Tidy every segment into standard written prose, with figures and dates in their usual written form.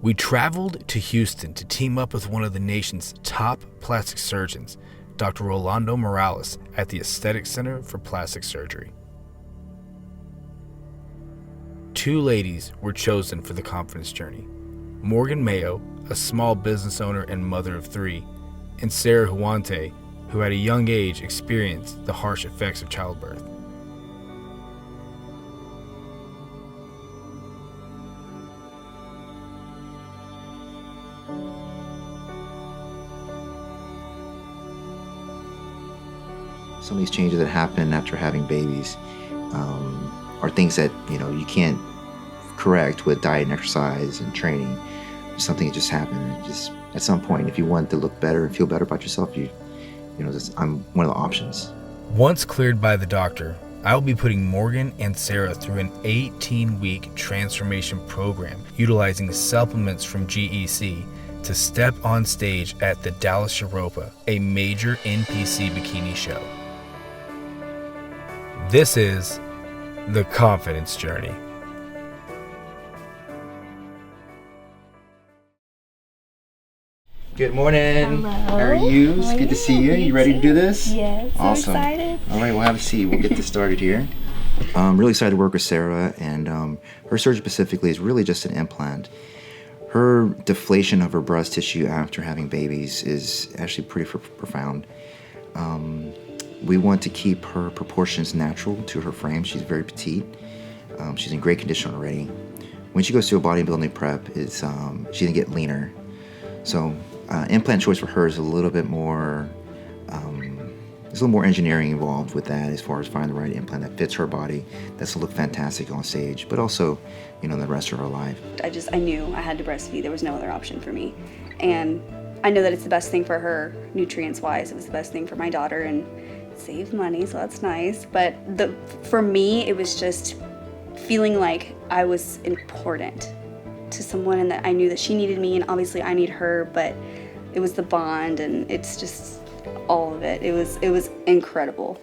We traveled to Houston to team up with one of the nation's top plastic surgeons, Dr. Rolondo Morales, at the Aesthetic Center for Plastic Surgery. Two ladies were chosen for the confidence journey: Morgan Mayo, a small business owner and mother of three, and Sarah Huante, who at a young age experienced the harsh effects of childbirth. Some of these changes that happen after having babies are things that you can't correct with diet and exercise and training. Something that just happened. Just at some point, if you want to look better and feel better about yourself, I'm one of the options. Once cleared by the doctor, I will be putting Morgan and Sarah through an 18-week transformation program utilizing supplements from GEC to step on stage at the Dallas Europa, a major NPC bikini show. This is the confidence journey. Good morning. Hello. How are you? It's good to see you. You ready to do this? Yes. Awesome. I'm excited. All right, we'll have a seat. We'll get this started here. I'm really excited to work with Sarah, and her surgery specifically is really just an implant. Her deflation of her breast tissue after having babies is actually pretty profound. We want to keep her proportions natural to her frame. She's very petite. She's in great condition already. When she goes to a bodybuilding prep, she's gonna get leaner. So implant choice for her is a little bit more, there's a little more engineering involved with that as far as finding the right implant that fits her body, that's to look fantastic on stage, but also, the rest of her life. I knew I had to breastfeed. There was no other option for me. And I know that it's the best thing for her, nutrients-wise. It was the best thing for my daughter, and saved money, so that's nice. But for me, it was just feeling like I was important to someone, and that I knew that she needed me, and obviously I need her, but it was the bond, and it's just all of it. It was incredible,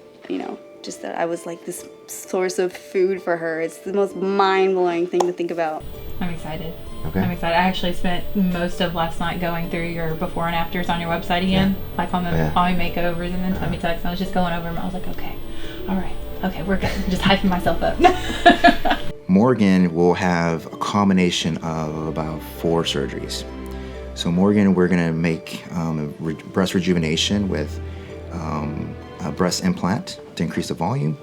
just that I was like this source of food for her. It's the most mind-blowing thing to think about. I'm excited. Okay. I'm excited. I actually spent most of last night going through your before and afters on your website again, like on the Mommy makeovers and then tummy tucks. And I was just going over them. I was like, okay, all right, okay, we're good. Just hyping myself up. Morgan will have a combination of about 4 surgeries. So Morgan, we're gonna make breast rejuvenation with a breast implant to increase the volume.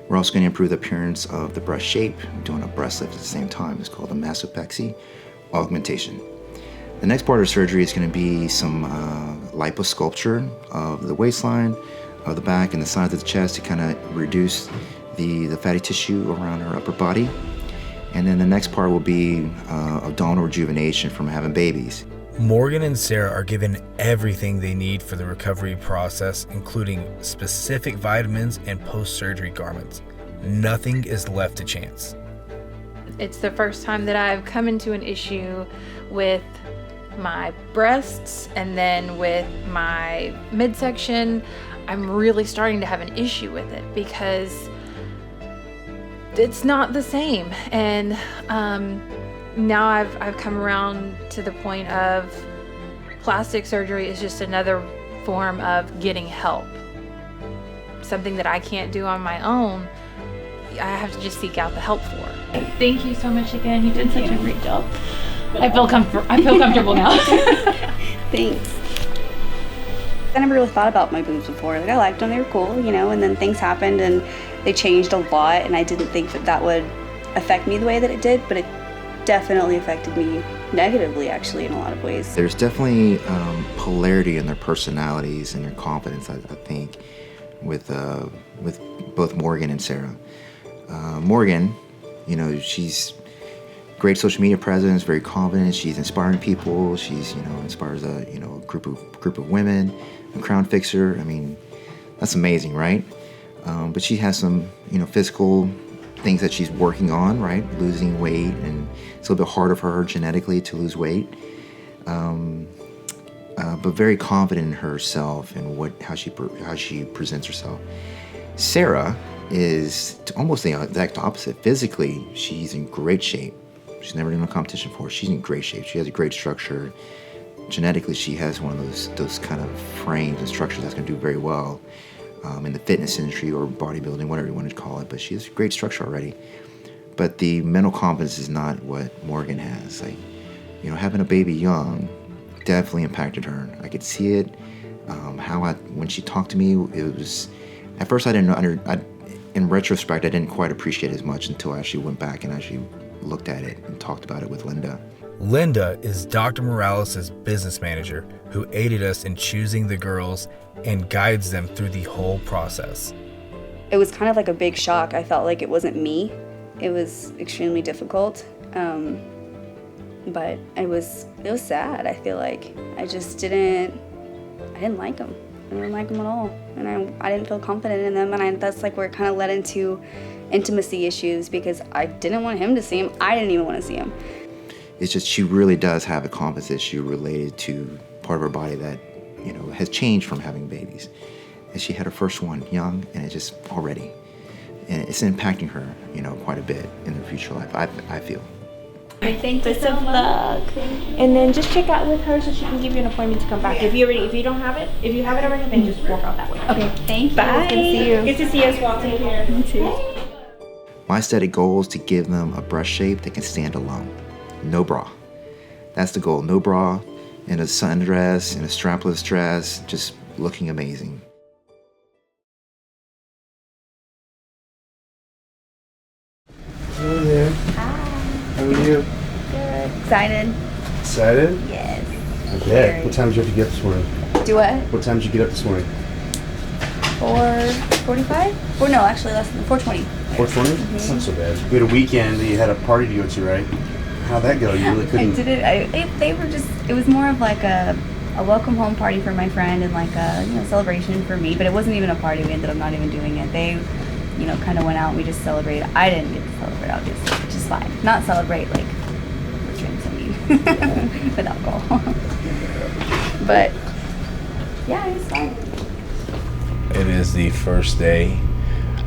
We're also gonna improve the appearance of the breast shape, doing a breast lift at the same time. It's called a mastopexy augmentation. The next part of the surgery is gonna be some liposculpture of the waistline, of the back and the sides of the chest to kind of reduce the fatty tissue around her upper body. And then the next part will be abdominal rejuvenation from having babies. Morgan and Sarah are given everything they need for the recovery process, including specific vitamins and post-surgery garments. Nothing is left to chance. It's the first time that I've come into an issue with my breasts, and then with my midsection, I'm really starting to have an issue with it because it's not the same. And now I've come around to the point of plastic surgery is just another form of getting help. Something that I can't do on my own, I have to just seek out the help for. Thank you so much again. You did such a great job. I feel comfortable now. Thanks. I never really thought about my boobs before. Like, I liked them, they were cool, and then things happened and they changed a lot, and I didn't think that would affect me the way that it did, but it definitely affected me negatively, actually, in a lot of ways. There's definitely polarity in their personalities and their confidence, I think, with both Morgan and Sarah. Morgan, she's great social media presence, very confident. She's inspiring people. She's, inspires a group of women. A crown fixer. I mean, that's amazing, right? But she has some, physical things that she's working on, right? Losing weight, and it's a little bit harder for her genetically to lose weight. But very confident in herself and how she presents herself. Sarah is almost the exact opposite. Physically, she's in great shape, She's never done a competition before. She's in great shape. She has a great structure. Genetically, she has one of those kind of frames and structures that's going to do very well in the fitness industry or bodybuilding, whatever you want to call it. But she has a great structure already. But the mental confidence is not what Morgan has. Like, you know, having a baby young definitely impacted her. I could see it. When she talked to me, it was, at first I didn't know, in retrospect, I didn't quite appreciate it as much until I actually went back and actually looked at it and talked about it with Linda. Linda is Dr. Morales' business manager who aided us in choosing the girls and guides them through the whole process. It was kind of like a big shock. I felt like it wasn't me. It was extremely difficult, but it was sad. I feel like I didn't like them. I didn't like them at all, and I didn't feel confident in them, and that's like where it kind of led into intimacy issues because I didn't want him to see him. I didn't even want to see him. It's just she really does have a confidence issue related to part of her body that, you know, has changed from having babies. And she had her first one young, and it just already, and it's impacting her, you know, quite a bit in her future life, I feel. Thank you so much. And then just check out with her so she can give you an appointment to come back. If you don't have it, if you have it already, then just walk out that way. Okay, thank you. Bye. Good to see you. Good to see you as well. Take care. You too. My stated goal is to give them a breast shape that can stand alone. No bra. That's the goal. No bra, in a sundress, in a strapless dress, just looking amazing. Hello there. Hi. How are you? Good. Excited? Excited? Yes. Okay. What time did you have to get up this morning? Do what? What time did you get up this morning? 4:45? Or no, actually less than 4:20. 4:20? That's not so bad. We had a weekend that you had a party to go to, right? How'd that go? You really couldn't. I did it. They were just. It was more of like a welcome home party for my friend and like a celebration for me. But it wasn't even a party. We ended up not even doing it. They, kind of went out and we just celebrated. I didn't get to celebrate, obviously, which is fine. Not celebrate like with drinks, I mean, with alcohol. But yeah, it was fine. It is the first day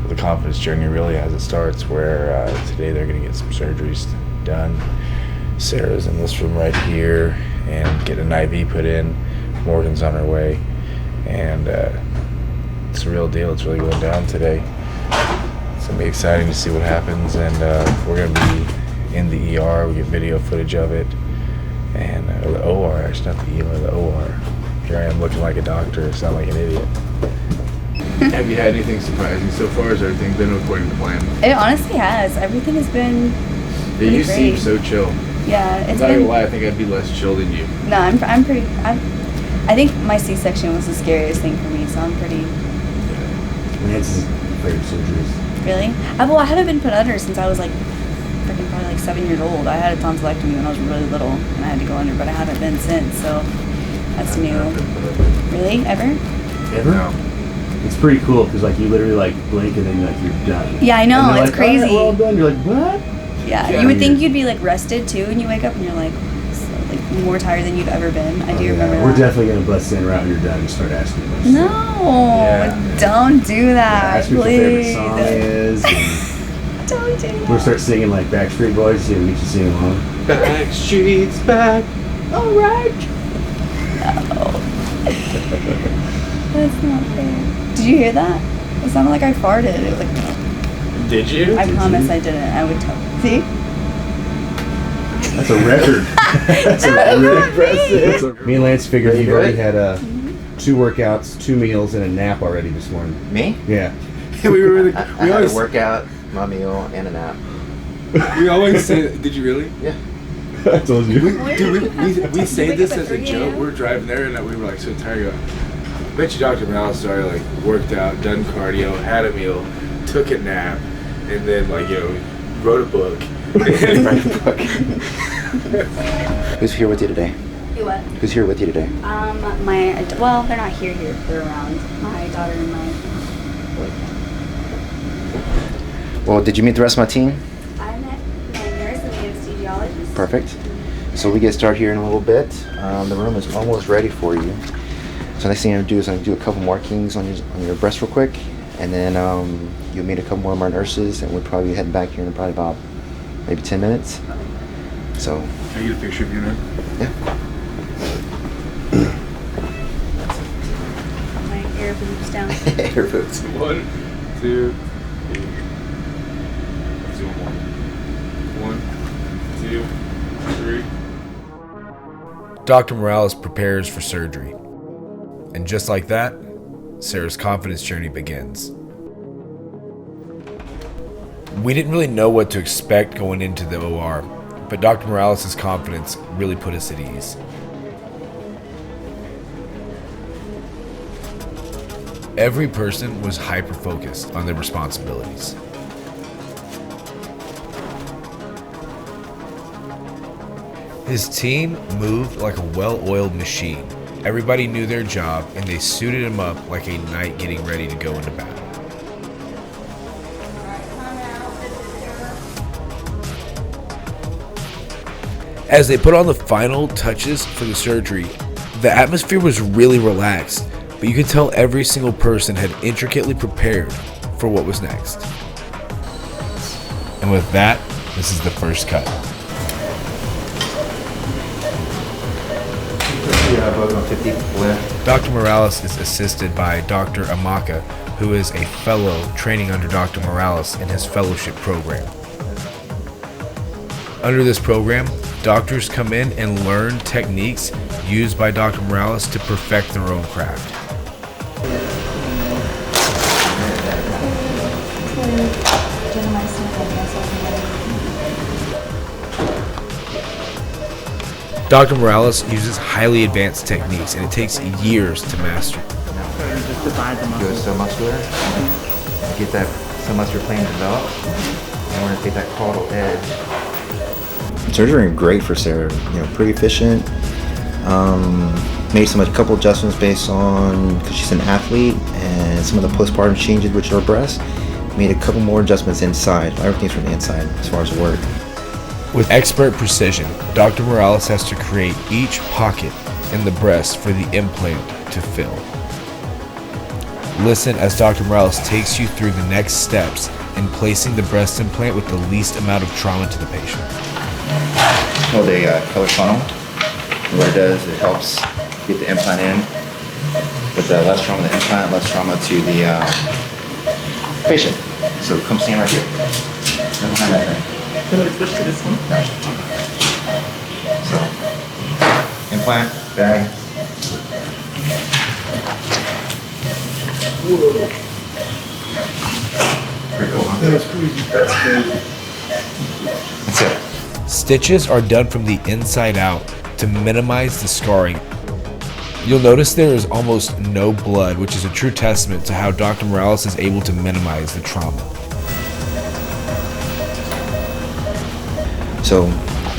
of the confidence journey, really, as it starts, where today they're going to get some surgeries done. Sarah's in this room right here and get an IV put in. Morgan's on her way, and it's a real deal. It's really going down today. It's going to be exciting to see what happens, and we're going to be in the ER. We get video footage of it, and the OR, actually, not the ER, the OR. Here I am looking like a doctor, sound like an idiot. Have you had anything surprising so far? Has everything been according to plan? It honestly has. Everything has been pretty You great. seem so chill. Yeah, I'm it's not been. gonna lie, I think I'd be less chill than you. No, I'm pretty. I think my C-section was the scariest thing for me, so I'm pretty. Nancy's afraid of surgeries. Really? I haven't been put under since I was like freaking probably like 7 years old. I had a tonsillectomy when I was really little, and I had to go under, but I haven't been since. So that's new. Really? Ever? Ever? No. It's pretty cool because like you literally like blink and then like you're done. Yeah, I know. And they're It's like, crazy. "All right, we're all done." You're like, what? Yeah, you would think you'd be like rested too, and you wake up and you're like more tired than you've ever been. I do remember that. We're definitely gonna bust in right when you're done and start asking questions. No, Yeah. don't do that, Ask me what your favorite please. song is. And Don't do that. we'll start singing like Backstreet Boys. See if we can sing along. Backstreet's back. All right. No. That's not fair. Did you hear that? It sounded like I farted. It was like, Did you? I promise I didn't. I would tell. See? That's a record. That's a record. Me and Lance figured you've already had 2 workouts, 2 meals, and a nap already this morning. Me? Yeah. we I had a workout, my meal, and a nap. We always say, did you really? Yeah. I told you. We say wake this up at as a 3 joke. a.m.? We're driving there and we were like so tired. I bet you Dr. Morales started like worked out, done cardio, had a meal, took a nap, and then wrote a book. Who's here with you today? You what? Who's here with you today? Well, they're not here. They're around. My daughter and my boyfriend. Well, did you meet the rest of my team? I met my nurse and the anesthesiologist. Perfect. So we get started here in a little bit. The room is almost ready for you. So next thing I'm gonna do is I'm gonna do a couple markings on your breast real quick, and then you'll meet a couple more of our nurses, and we'll probably be heading back here in probably about maybe 10 minutes. So. Can I get a picture of you now? Yeah. My air boobs down. Air boots. 1, 2, 3. Let's do one more. 1, 2, 3. Dr. Morales prepares for surgery. And just like that, Sarah's confidence journey begins. We didn't really know what to expect going into the OR, but Dr. Morales' confidence really put us at ease. Every person was hyper-focused on their responsibilities. His team moved like a well-oiled machine. Everybody knew their job, and they suited him up like a knight getting ready to go into battle. As they put on the final touches for the surgery, the atmosphere was really relaxed, but you could tell every single person had intricately prepared for what was next. And with that, this is the first cut. Dr. Morales is assisted by Dr. Amaka, who is a fellow training under Dr. Morales in his fellowship program. Under this program, doctors come in and learn techniques used by Dr. Morales to perfect their own craft. Dr. Morales uses highly advanced techniques, and it takes years to master. Just divide the muscle. Go so muscular. Get that so muscular plane developed. And we're gonna take that caudal edge. Surgery was great for Sarah. Pretty efficient. Made a couple adjustments based on because she's an athlete and some of the postpartum changes with her breast. Made a couple more adjustments inside. Everything's from the inside as far as work. With expert precision, Dr. Morales has to create each pocket in the breast for the implant to fill. Listen as Dr. Morales takes you through the next steps in placing the breast implant with the least amount of trauma to the patient. Called a color funnel. What it does, it helps get the implant in with less trauma to the implant, less trauma to the patient. So come stand right here. Right behind that thing. Can I switch to this one? No. So, implant, bag. Pretty cool, huh? That's it. Stitches are done from the inside out to minimize the scarring. You'll notice there is almost no blood, which is a true testament to how Dr. Morales is able to minimize the trauma. So,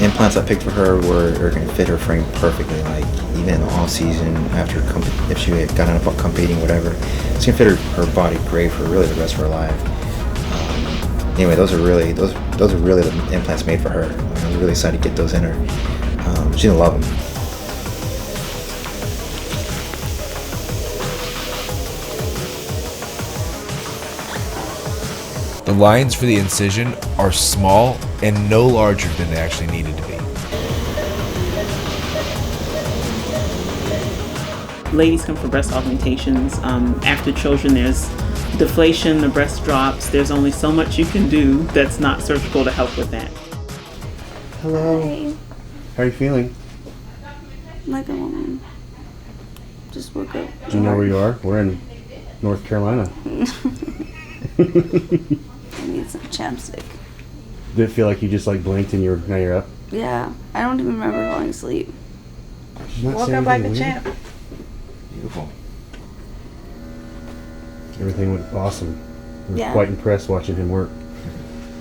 implants I picked for her are going to fit her frame perfectly. Like even in the off season, after if she had gotten up competing, whatever, it's going to fit her body great for really the rest of her life. Anyway, those are really the implants made for her. I was really excited to get those in her. She's gonna love them. The lines for the incision are small and no larger than they actually needed to be. Ladies come for breast augmentations. After children, there's deflation, the breast drops. There's only so much you can do that's not surgical to help with that. Hello. Hi. How are you feeling? Like a woman. Just woke up. Do you know where you are? We're in North Carolina. I need some chapstick. Did it feel like you just blinked and now you're up? Yeah, I don't even remember falling asleep. She's not Woke saying up like a anything weird? champ. Beautiful. Everything went awesome. We were Yeah. quite impressed watching him work.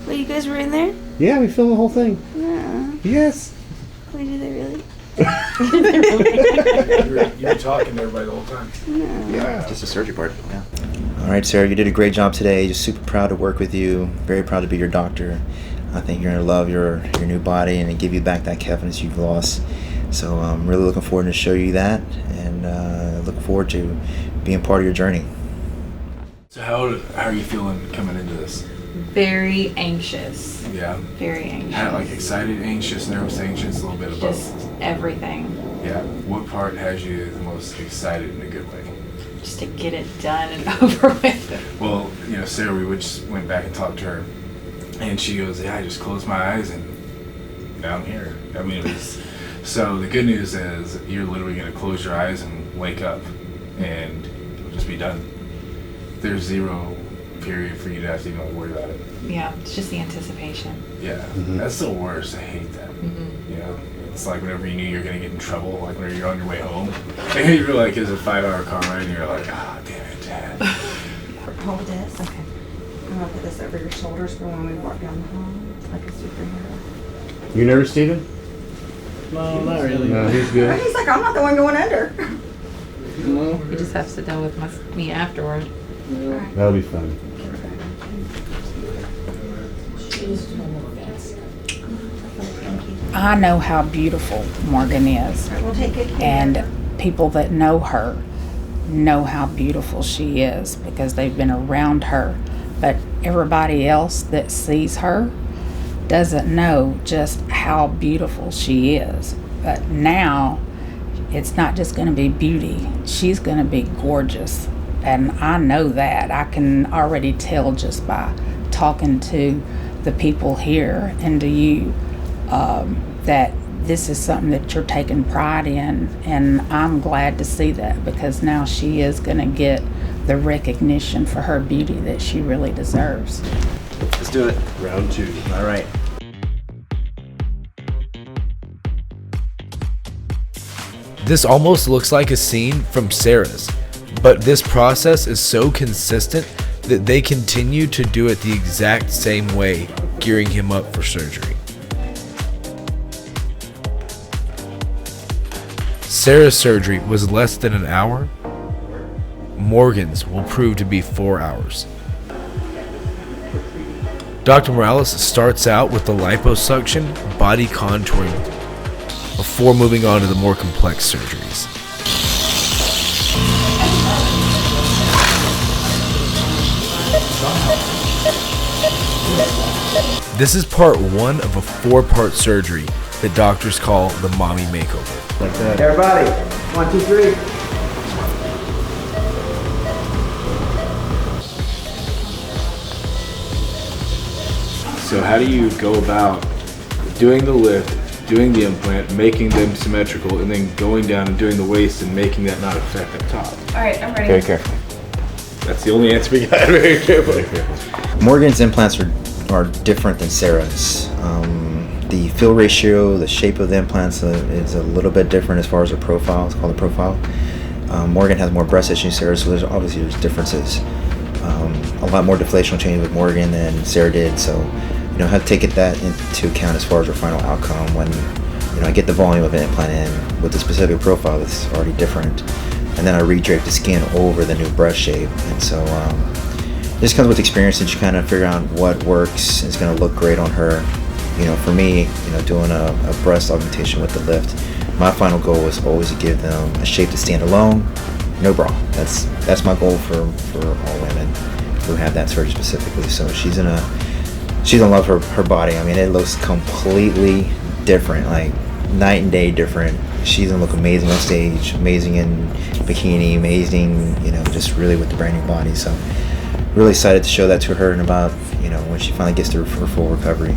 Wait, you guys were in there? Yeah, we filmed the whole thing. Yeah. Yes. Wait, did they really? You were talking to everybody the whole time. No. Yeah, just the surgery part. Yeah. All right, Sarah, you did a great job today. Just super proud to work with you. Very proud to be your doctor. I think you're gonna love your new body and give you back that confidence you've lost. So I'm really looking forward to show you that, and look forward to being part of your journey. So how are you feeling coming into this? very anxious. Yeah. Very anxious. Kind of like excited, anxious, nervous, anxious, a little bit of Just both. everything. Yeah. What part has you the most excited in a good way? Just to get it done and over with. Well, you know, Sarah, we just went back and talked to her, and she goes, "Yeah, I just closed my eyes and now I'm here." I mean, it was. So the good news is you're literally going to close your eyes and wake up, and it'll just be done. There's zero period for you to have to even worry about it. Yeah, it's just the anticipation. Yeah, that's the worst. I hate that. You know, it's like whenever you knew you're going to get in trouble, like whenever you're on your way home, and you're like, it's a 5-hour car ride, and you're like, ah, damn it, Dad. Hold this. Okay. I'm gonna put this over your shoulders for when we walk down the hall. It's like a superhero. You nervous, Steven? No, not really. No, he's good. He's like, I'm not the one going under. No. You just have to sit down with me afterward. That'll be fun. I know how beautiful Morgan is, We'll take good care. and people that know her know how beautiful she is because they've been around her. But everybody else that sees her doesn't know just how beautiful she is. But now it's not just going to be beauty, she's going to be gorgeous. And I know that. I can already tell just by talking to the people here and to you that this is something that you're taking pride in, and I'm glad to see that because now she is going to get the recognition for her beauty that she really deserves. Let's do it. Round 2. All right. This almost looks like a scene from Sarah's, but this process is so consistent that they continue to do it the exact same way, gearing him up for surgery. Sarah's surgery was less than an hour. Morgan's will prove to be 4 hours. Dr. Morales starts out with the liposuction, body contouring, before moving on to the more complex surgeries. This is part 1 of a 4-part surgery that doctors call the mommy makeover. Like that. Everybody, 1, 2, 3. So how do you go about doing the lift, doing the implant, making them symmetrical, and then going down and doing the waist and making that not affect the top? All right, I'm ready. Very carefully. That's the only answer we got. Very carefully. Morgan's implants are different than Sarah's. The fill ratio, the shape of the implants is a little bit different as far as the profile. It's called a profile. Morgan has more breast tissue than Sarah, so there's differences. A lot more deflational change with Morgan than Sarah did, so I have to take that into account as far as our final outcome when I get the volume of an implant in with the specific profile that's already different, and then I redrape the skin over the new breast shape, and so this comes with experience, and you kind of figure out what works is going to look great on her. For me, doing a breast augmentation with the lift, my final goal was always to give them a shape to stand alone, no bra. That's my goal for all women who have that surgery specifically. So she's gonna love her body. I mean, it looks completely different, like night and day different. She's gonna look amazing on stage, amazing in bikini, amazing, just really with the brand new body. So really excited to show that to her in about, when she finally gets through her full recovery.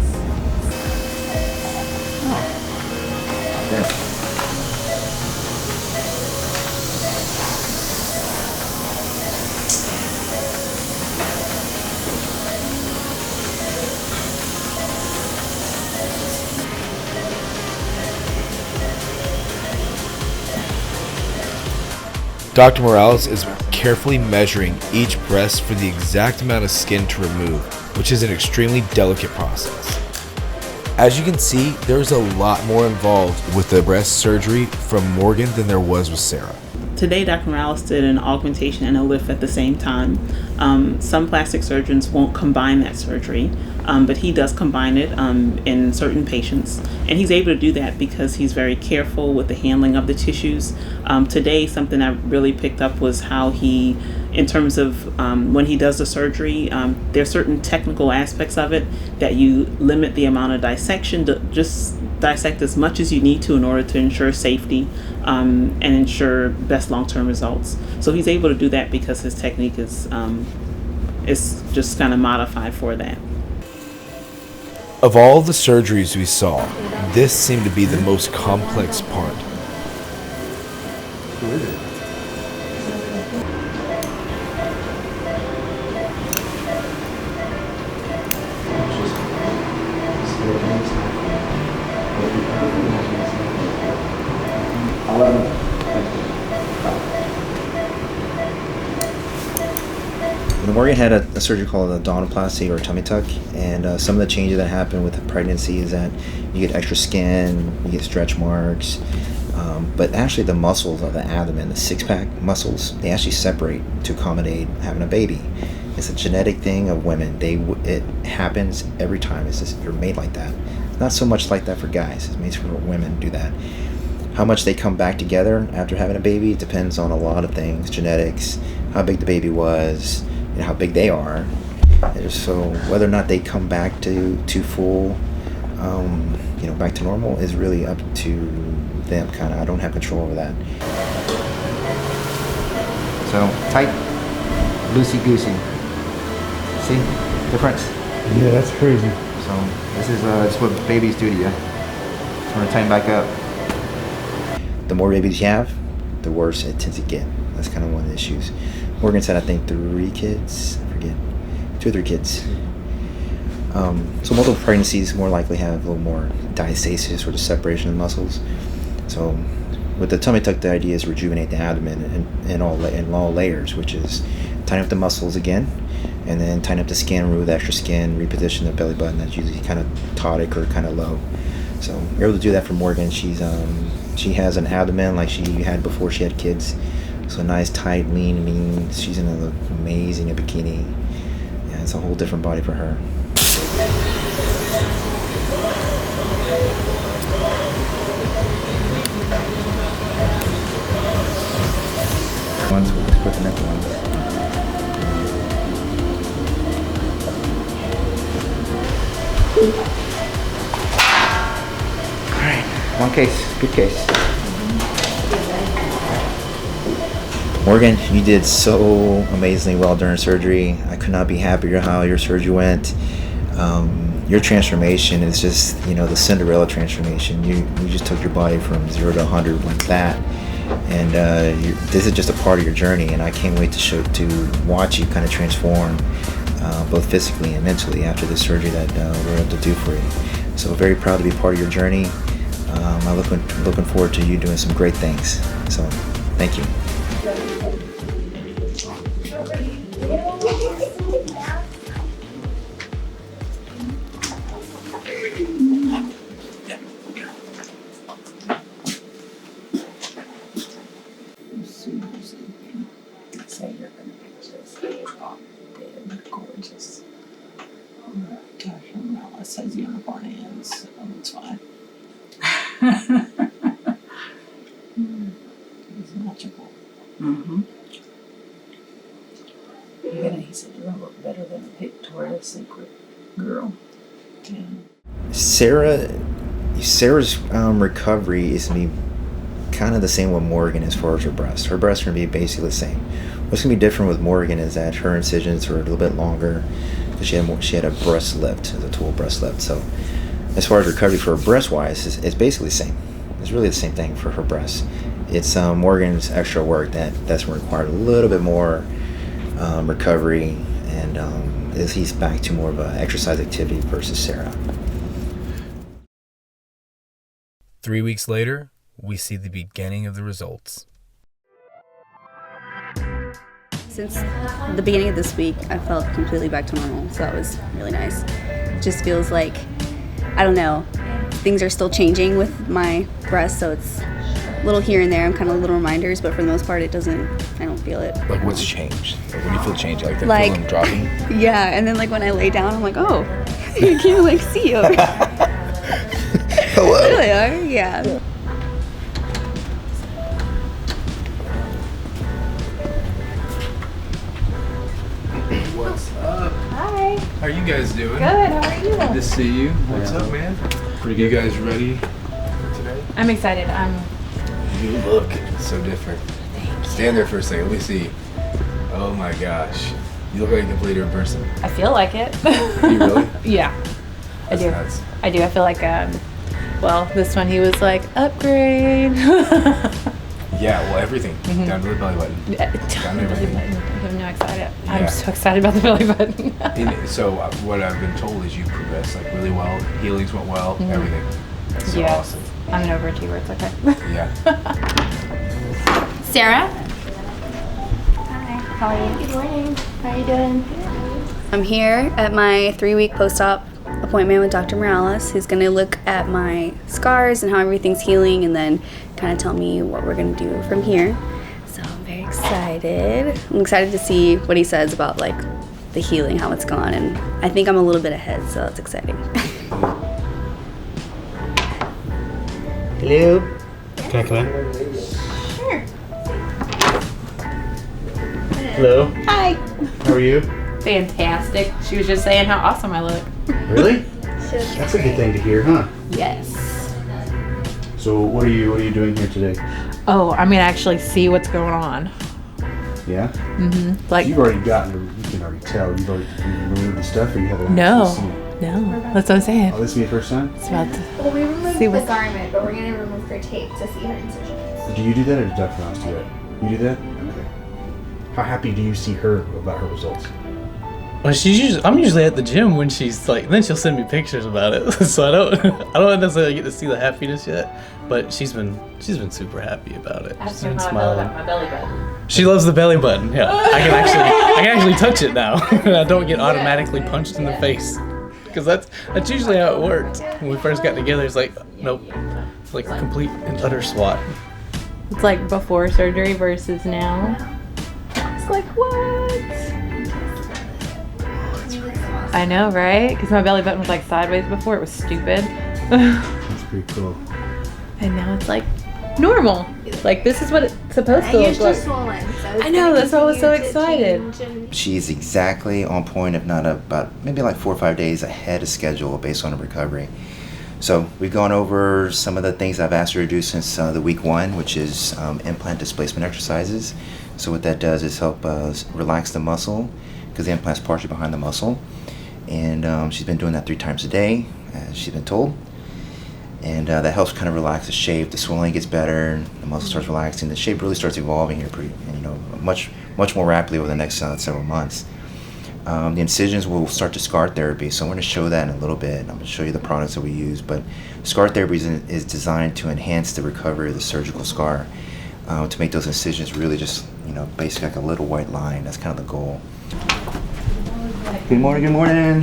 Dr. Morales is carefully measuring each breast for the exact amount of skin to remove, which is an extremely delicate process. As you can see, there's a lot more involved with the breast surgery from Morgan than there was with Sarah. today, Dr. Morales did an augmentation and a lift at the same time. Some plastic surgeons won't combine that surgery, but he does combine it in certain patients. And he's able to do that because he's very careful with the handling of the tissues. Today, something I really picked up was how he, in terms of when he does the surgery, there are certain technical aspects of it that you limit the amount of dissection, to just dissect as much as you need to in order to ensure safety and ensure best long-term results. So he's able to do that because his technique is just kind of modified for that. Of all the surgeries we saw, this seemed to be the most complex part. Who is it? Morgan had a surgery called a abdominoplasty or tummy tuck, and some of the changes that happen with pregnancy is that you get extra skin, you get stretch marks, but actually the muscles of the abdomen, the six-pack muscles, they actually separate to accommodate having a baby. It's a genetic thing of women. It happens every time. It's just, you're made like that. Not so much like that for guys. It's made for women to do that. How much they come back together after having a baby depends on a lot of things: genetics, how big the baby was, how big they are. So whether or not they come back to full, back to normal is really up to them. Kind of, I don't have control over that. So tight, loosey goosey. See difference? Yeah, that's crazy. So this is what babies do to you. So we're gonna tighten back up. The more babies you have, the worse it tends to get. That's kind of one of the issues. Morgan said, I think 3 kids, I forget, 2 or 3 kids. So multiple pregnancies more likely have a little more diastasis, or the separation of the muscles. So with the tummy tuck, the idea is to rejuvenate the abdomen in all layers, which is tighten up the muscles again, and then tighten up the skin, remove the extra skin, reposition the belly button that's usually kind of tautic or kind of low. So we're able to do that for Morgan. She has an abdomen like she had before she had kids. So nice, tight, lean, mean. She's gonna look amazing in a bikini. Yeah, it's a whole different body for her. Ones, we'll put the next ones. All right, one case, good case. Morgan, you did so amazingly well during surgery. I could not be happier how your surgery went. Your transformation is just, the Cinderella transformation. You just took your body from 0 to 100 like that. And this is just a part of your journey, and I can't wait to watch you kind of transform, both physically and mentally after this surgery that we're able to do for you. So very proud to be part of your journey. I'm looking forward to you doing some great things. So thank you. Says unicorn hands, so it's fine. He's magical. Mm-hmm. Yeah, he said you're gonna look better than a Victoria's Secret girl. Yeah. Sarah's recovery is gonna be kind of the same with Morgan as far as her breasts. Her breasts are gonna be basically the same. What's gonna be different with Morgan is that her incisions are a little bit longer. She had a breast lift, a total breast lift. So as far as recovery for her breast wise, it's basically the same. It's really the same thing for her breasts. It's Morgan's extra work that's required a little bit more recovery, and he's back to more of an exercise activity versus Sarah. 3 weeks later, we see the beginning of the results. Since the beginning of this week, I felt completely back to normal, so that was really nice. It just feels like, I don't know, things are still changing with my breasts, so it's little here and there, kind of little reminders, but for the most part, I don't feel it. Like, what's changed? Like, when you feel change, like the Like- feeling dropping? Yeah, and then like when I lay down, I'm like, oh, I can't like see you. Hello. There they are, yeah. What's up? Hi. How are you guys doing? Good. How are you? Good to see you. What's up, man? Pretty You good. guys ready for today? I'm excited. You look so different. Stand there for a second. Let me see. Oh my gosh. You look like a completely different person. I feel like it. You really? Yeah, I That's do. nuts. I do. I feel like, well, this one he was like, upgrade. Yeah, well, everything. Down to the belly button. Down to everything. I have no excited. Yeah. I'm so excited about the belly button. So what I've been told is you progressed like really well. Healings went well. Everything. That's so Yes. awesome. I'm an overachiever. It's okay. Yeah. Sarah? Hi. How are you? Good morning. How are you doing? I'm here at my 3-week post-op appointment with Dr. Morales, who's going to look at my scars and how everything's healing, and then kind of tell me what we're going to do from here. So I'm very excited. I'm excited to see what he says about like the healing, how it's gone, and I think I'm a little bit ahead, so that's exciting. Hello. Can I come in? Sure. Hello. Hi. How are you? Fantastic. She was just saying how awesome I look. Really? That's a good thing to hear, huh? Yes. So what are you doing here today? Oh, I'm gonna actually see what's going on. Yeah? Like, You've already gotten, you can already tell, you've removed the stuff, or you haven't no, actually seen it? no. That's what I'm saying. Oh, this will be your first time? It's about to. Well, we removed See the what- garment, but we're gonna remove her tape to see her incisions. Do you do that, or does Dr. Ross do that? You do that? Okay. How happy do you see her about her results? Well, I'm usually at the gym when she's like, then she'll send me pictures about it. So I don't necessarily get to see the happiness yet, but she's been super happy about it. She's been smiling. my belly button. She loves the belly button. Yeah, I can actually touch it now. I don't get automatically punched in the face, because that's usually how it worked when we first got together. It's like, nope, it's like a complete and utter swat. It's like before surgery versus now. It's like, what? I know, right? Because my belly button was like sideways before. It was stupid. That's pretty cool. And now it's like normal. Like, this is what it's supposed to And you're look like. still swollen, so it's I know, gonna that's why I was so continue to excited. change and- She's exactly on point, if not about maybe like 4 or 5 days ahead of schedule based on her recovery. So we've gone over some of the things I've asked her to do since the week 1, which is implant displacement exercises. So what that does is help relax the muscle, because the implant's partially behind the muscle. And she's been doing that 3 times a day, as she's been told. And that helps kind of relax the shape. The swelling gets better, the muscle starts relaxing. The shape really starts evolving here much more rapidly over the next several months. The incisions will start to scar therapy, so I'm going to show that in a little bit. I'm going to show you the products that we use, but scar therapy is designed to enhance the recovery of the surgical scar, to make those incisions really just, basically like a little white line. That's kind of the goal. Good morning, good morning.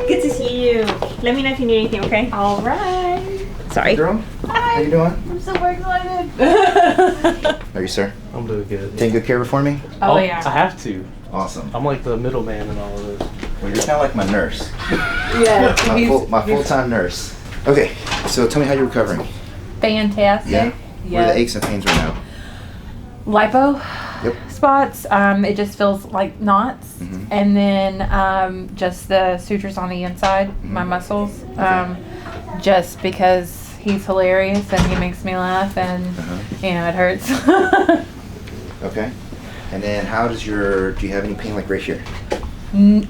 Good to see you. Let me know if you need anything, okay? All right. Sorry. Girl, how you doing? I'm super excited. How are you, sir? I'm doing good. Taking good care of it for me? Oh, I yeah. have to. Awesome. I'm like the middleman in all of this. Well, you're kind of like my nurse. Yeah. my full-time nurse. Okay, so tell me how you're recovering. Fantastic. Yeah? Where are the aches and pains right now? Lipo Yep. spots. It just feels like knots. Mhm. And then just the sutures on the inside, my muscles. Just because he's hilarious and he makes me laugh, and it hurts. Okay. And then how does do you have any pain like right here?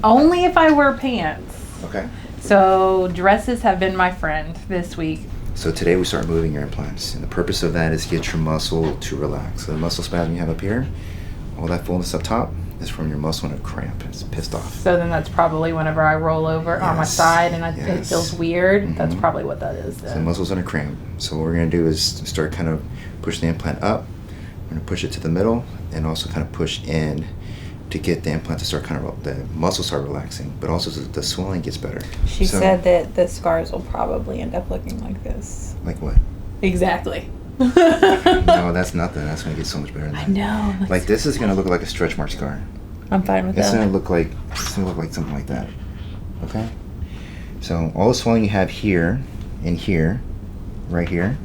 Only if I wear pants. Okay. So dresses have been my friend this week. So today we start moving your implants, and the purpose of that is get your muscle to relax. So the muscle spasm you have up here, all that fullness up top, is from your muscle in a cramp. It's pissed off. So then that's probably whenever I roll over on my Yes. side and it Yes. feels weird. That's Mhm. probably what that is So the then. muscle's in a cramp. So what we're going to do is start kind of pushing the implant up. We're going to push it to the middle and also kind of push in to get the implant to start the muscle start relaxing, but also the swelling gets better. She So- said that the scars will probably end up looking like this. Like what? Exactly. No, that's nothing. That's gonna get so much better than that. I know. Like this is gonna look like a stretch mark scar. I'm fine with It's that. gonna look like something like that. Okay. So all the swelling you have here, and here, right here,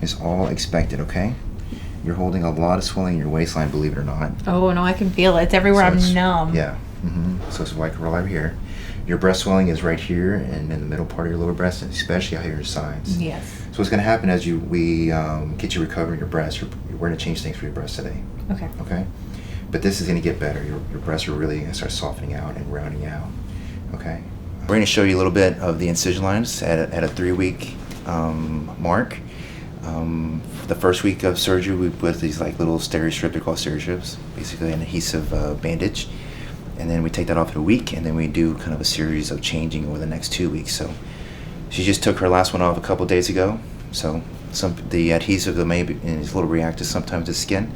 is all expected. Okay. You're holding a lot of swelling in your waistline, believe it or not. Oh no, I can feel it. It's everywhere. So I'm it's- numb. Yeah. So it's like right here. Your breast swelling is right here and in the middle part of your lower breast, and especially out here your sides. Yes. So what's going to happen as we get you recovering your breast, we're going to change things for your breast today. Okay. Okay? But this is going to get better. Your breasts are really going to start softening out and rounding out. Okay? We're going to show you a little bit of the incision lines at a 3-week mark. The first week of surgery, we put these like little steri-strips, they're called steri-strips, basically an adhesive bandage. And then we take that off in a week, and then we do kind of a series of changing over the next 2 weeks. So she just took her last one off a couple days ago. So the adhesive is a little reactive sometimes to skin,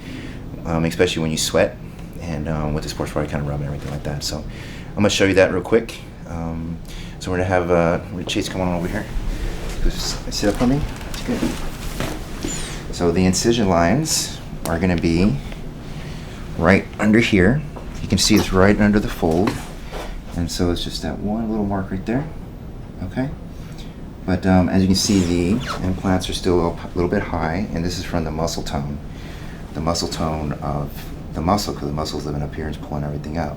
especially when you sweat, and with the sports bra, kind of rub and everything like that. So I'm gonna show you that real quick. So we're gonna have Chase come on over here. Just sit up for me. That's good. So the incision lines are gonna be right under here. You can see it's right under the fold, and so it's just that one little mark right there. Okay, but as you can see, the implants are still a little bit high, and this is from the muscle tone of the muscle, because the muscle's living up here and it's pulling everything out.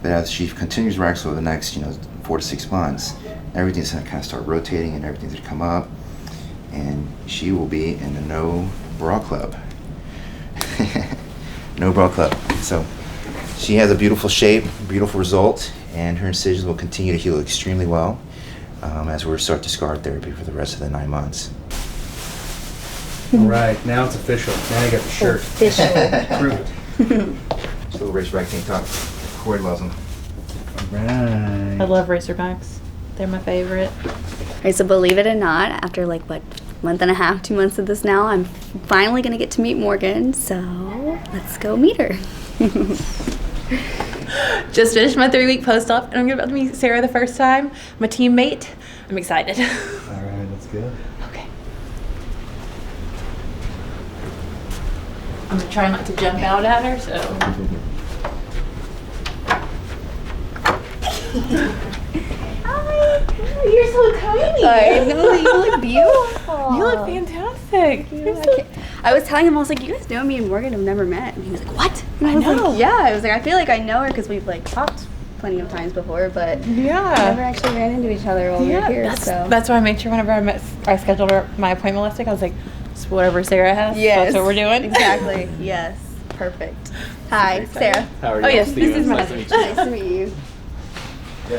But as she continues to relax over the next 4 to 6 months, everything's going to kind of start rotating and everything's going to come up, and she will be in the no bra club. No bra club. So she has a beautiful shape, beautiful result, and her incisions will continue to heal extremely well as we start the scar therapy for the rest of the 9 months. All right, now it's official. Now you got the shirt. Official. Approved. Little racerback tank top. Corey loves them. All right. I love racerbacks. They're my favorite. Alright, so believe it or not, after like month and a half, 2 months of this now, I'm finally gonna get to meet Morgan. So let's go meet her. Just finished my 3-week post-op, and I'm about to meet Sarah the first time, my teammate. I'm excited. All right, that's good. Okay. I'm gonna try not to jump out at her, so. Hi, you're so tiny. I know, you look beautiful. You look fantastic. I was telling him, I was like, you guys know me and Morgan have never met. And he was like, what? And I was know. like, yeah. I was like, I feel like I know her because we've like talked plenty of times before, but Yeah. never actually ran into each other while we were here. That's why I made sure whenever I scheduled my appointment last week, I was like, it's whatever Sarah has. Yes. That's what we're doing. Exactly. Yes. Perfect. Hi, Sarah. How are you? Oh, yes, this is my Nice to meet you. Nice to meet you.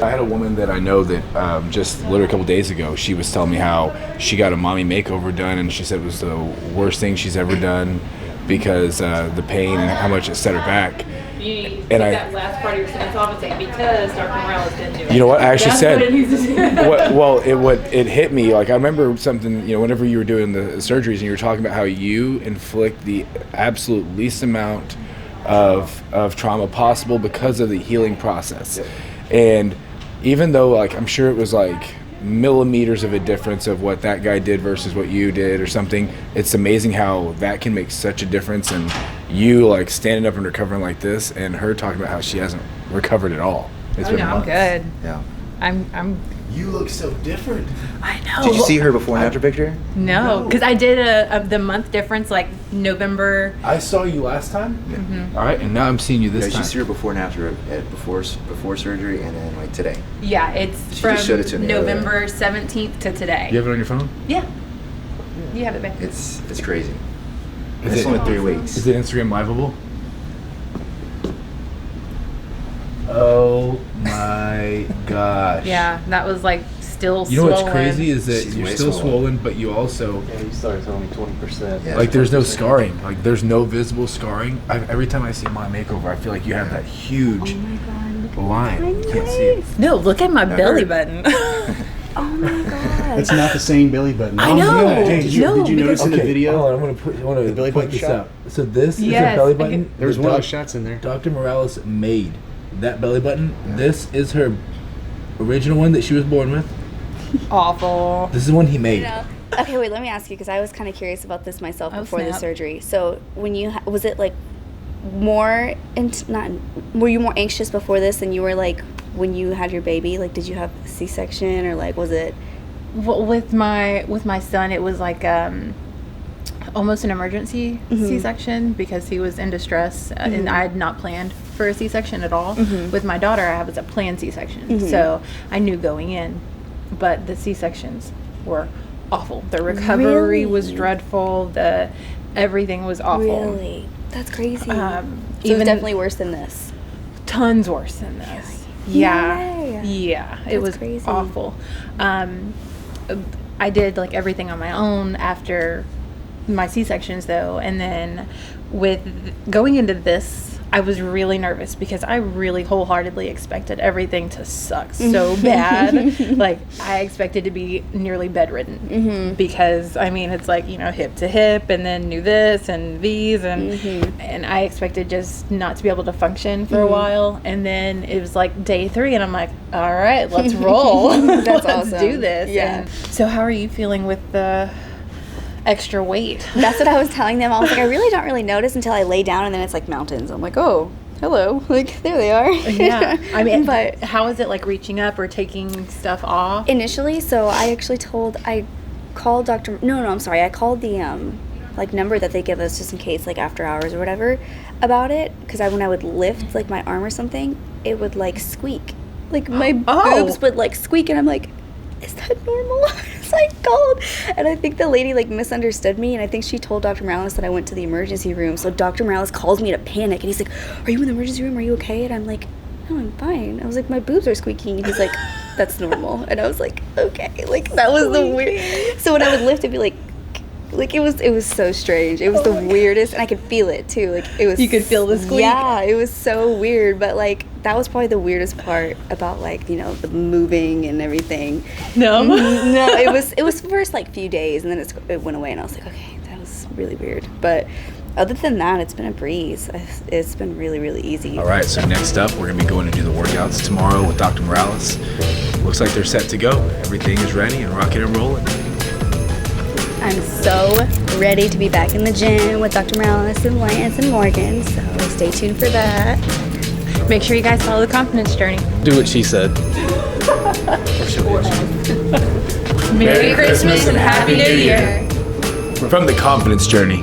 I had a woman that I know that just literally a couple days ago, she was telling me how she got a mommy makeover done, and she said it was the worst thing she's ever done because the pain and how much it set her back. You And I- that last part of your sentence off and say, because Dr. Morales didn't do it. You know what? I actually That's said, what it needs to do. it hit me. Like I remember something, whenever you were doing the surgeries and you were talking about how you inflict the absolute least amount of trauma possible because of the healing process. And even though I'm sure it was millimeters of a difference of what that guy did versus what you did or something, it's amazing how that can make such a difference. And you standing up and recovering like this, and her talking about how she hasn't recovered at all. It's been I'm months. good. Yeah. I'm. You look so different. I know. Did you see her before and after picture? No, because I did the month difference November. I saw you last time. Mm-hmm. All right, and now I'm seeing you this Yeah, time. you see her before and after before surgery, and then today. Yeah, it's She from just showed it to me earlier. November 17th to today. You have it on your phone? Yeah. You have it back. It's crazy. Is It's it- only 3 weeks. Is it Instagram liveable? Oh my gosh. Yeah, that was still You know what's swollen. crazy is that She's you're way still swollen. swollen, but you also Yeah, you started telling me 20%. Yeah. there's no scarring. There's no visible scarring. Every time I see my makeover, I feel like you have that huge line. You can't see it. No, look at my I belly heard. button. Oh my god. It's not the same belly button. I know. Hey, did you No, notice in the video? Hold on, I want to belly point button this shot? out. So this is Yes, a belly I button. can- There's that one of those shots in there. Dr. Morales made that belly button. This is her original one that she was born with. Awful. This is the one he made. Okay, wait, let me ask you, because I was kind of curious about this myself before the snap. surgery. So when you, was it like were you more anxious before this than you were like when you had your baby? Like, did you have a C-section, or like, was it? Well, with my son, it was like almost an emergency C-section because he was in distress, and I had not planned for a C-section at all. With my daughter, I was a planned C-section, so I knew going in, but the C-sections were awful. The recovery was dreadful. Everything was awful. Really? That's crazy. So even definitely worse than this. Tons worse than this. Yeah. It was crazy. Awful. I did like everything on my own after my C-sections though, and then with going into this, I was really nervous because I really wholeheartedly expected everything to suck so bad. Like, I expected to be nearly bedridden because, I mean, it's like, you know, hip to hip, and then do this and these, and I expected just not to be able to function for a while. And then it was like day 3, and I'm like, all right, let's roll. That's let's awesome. do this. Yeah. And so how are you feeling with the extra weight? That's what I was telling them. I was like, I really don't really notice until I lay down, and then it's like mountains. I'm like, oh, hello. Like, there they are. Yeah. I mean, but how is it like reaching up or taking stuff off? Initially, so I called Dr. I'm sorry. I called the like number that they give us just in case, like after hours or whatever, about it. Because when I would lift like my arm or something, it would like squeak. Like my boobs would like squeak, and I'm like, is that normal? So I called, and I think the lady like misunderstood me, and I think she told Dr. Morales that I went to the emergency room. So Dr. Morales calls me to panic, and he's like, are you in the emergency room? Are you okay? And I'm like, no, I'm fine. I was like, my boobs are squeaking. And he's like, that's normal. And I was like, okay. Like, that was the weird. So when I would lift, it'd be like it was so strange. It was the weirdest, and I could feel it too. Like, it was. You could feel the squeak. Yeah, it was so weird. But like, that was probably the weirdest part about, like, you know, the moving and everything. No. No, it was the first like few days, and then it went away, and I was like, okay, that was really weird. But other than that, it's been a breeze. It's been really, really easy. All right, so next up, we're going to be going to do the workouts tomorrow with Dr. Morales. Looks like they're set to go. Everything is ready and rocking and rolling. I'm so ready to be back in the gym with Dr. Morales and Lance and Morgan, so stay tuned for that. Make sure you guys follow the confidence journey. Do what she said. Or she'll hit you. Merry Christmas and Happy New Year. From the confidence journey.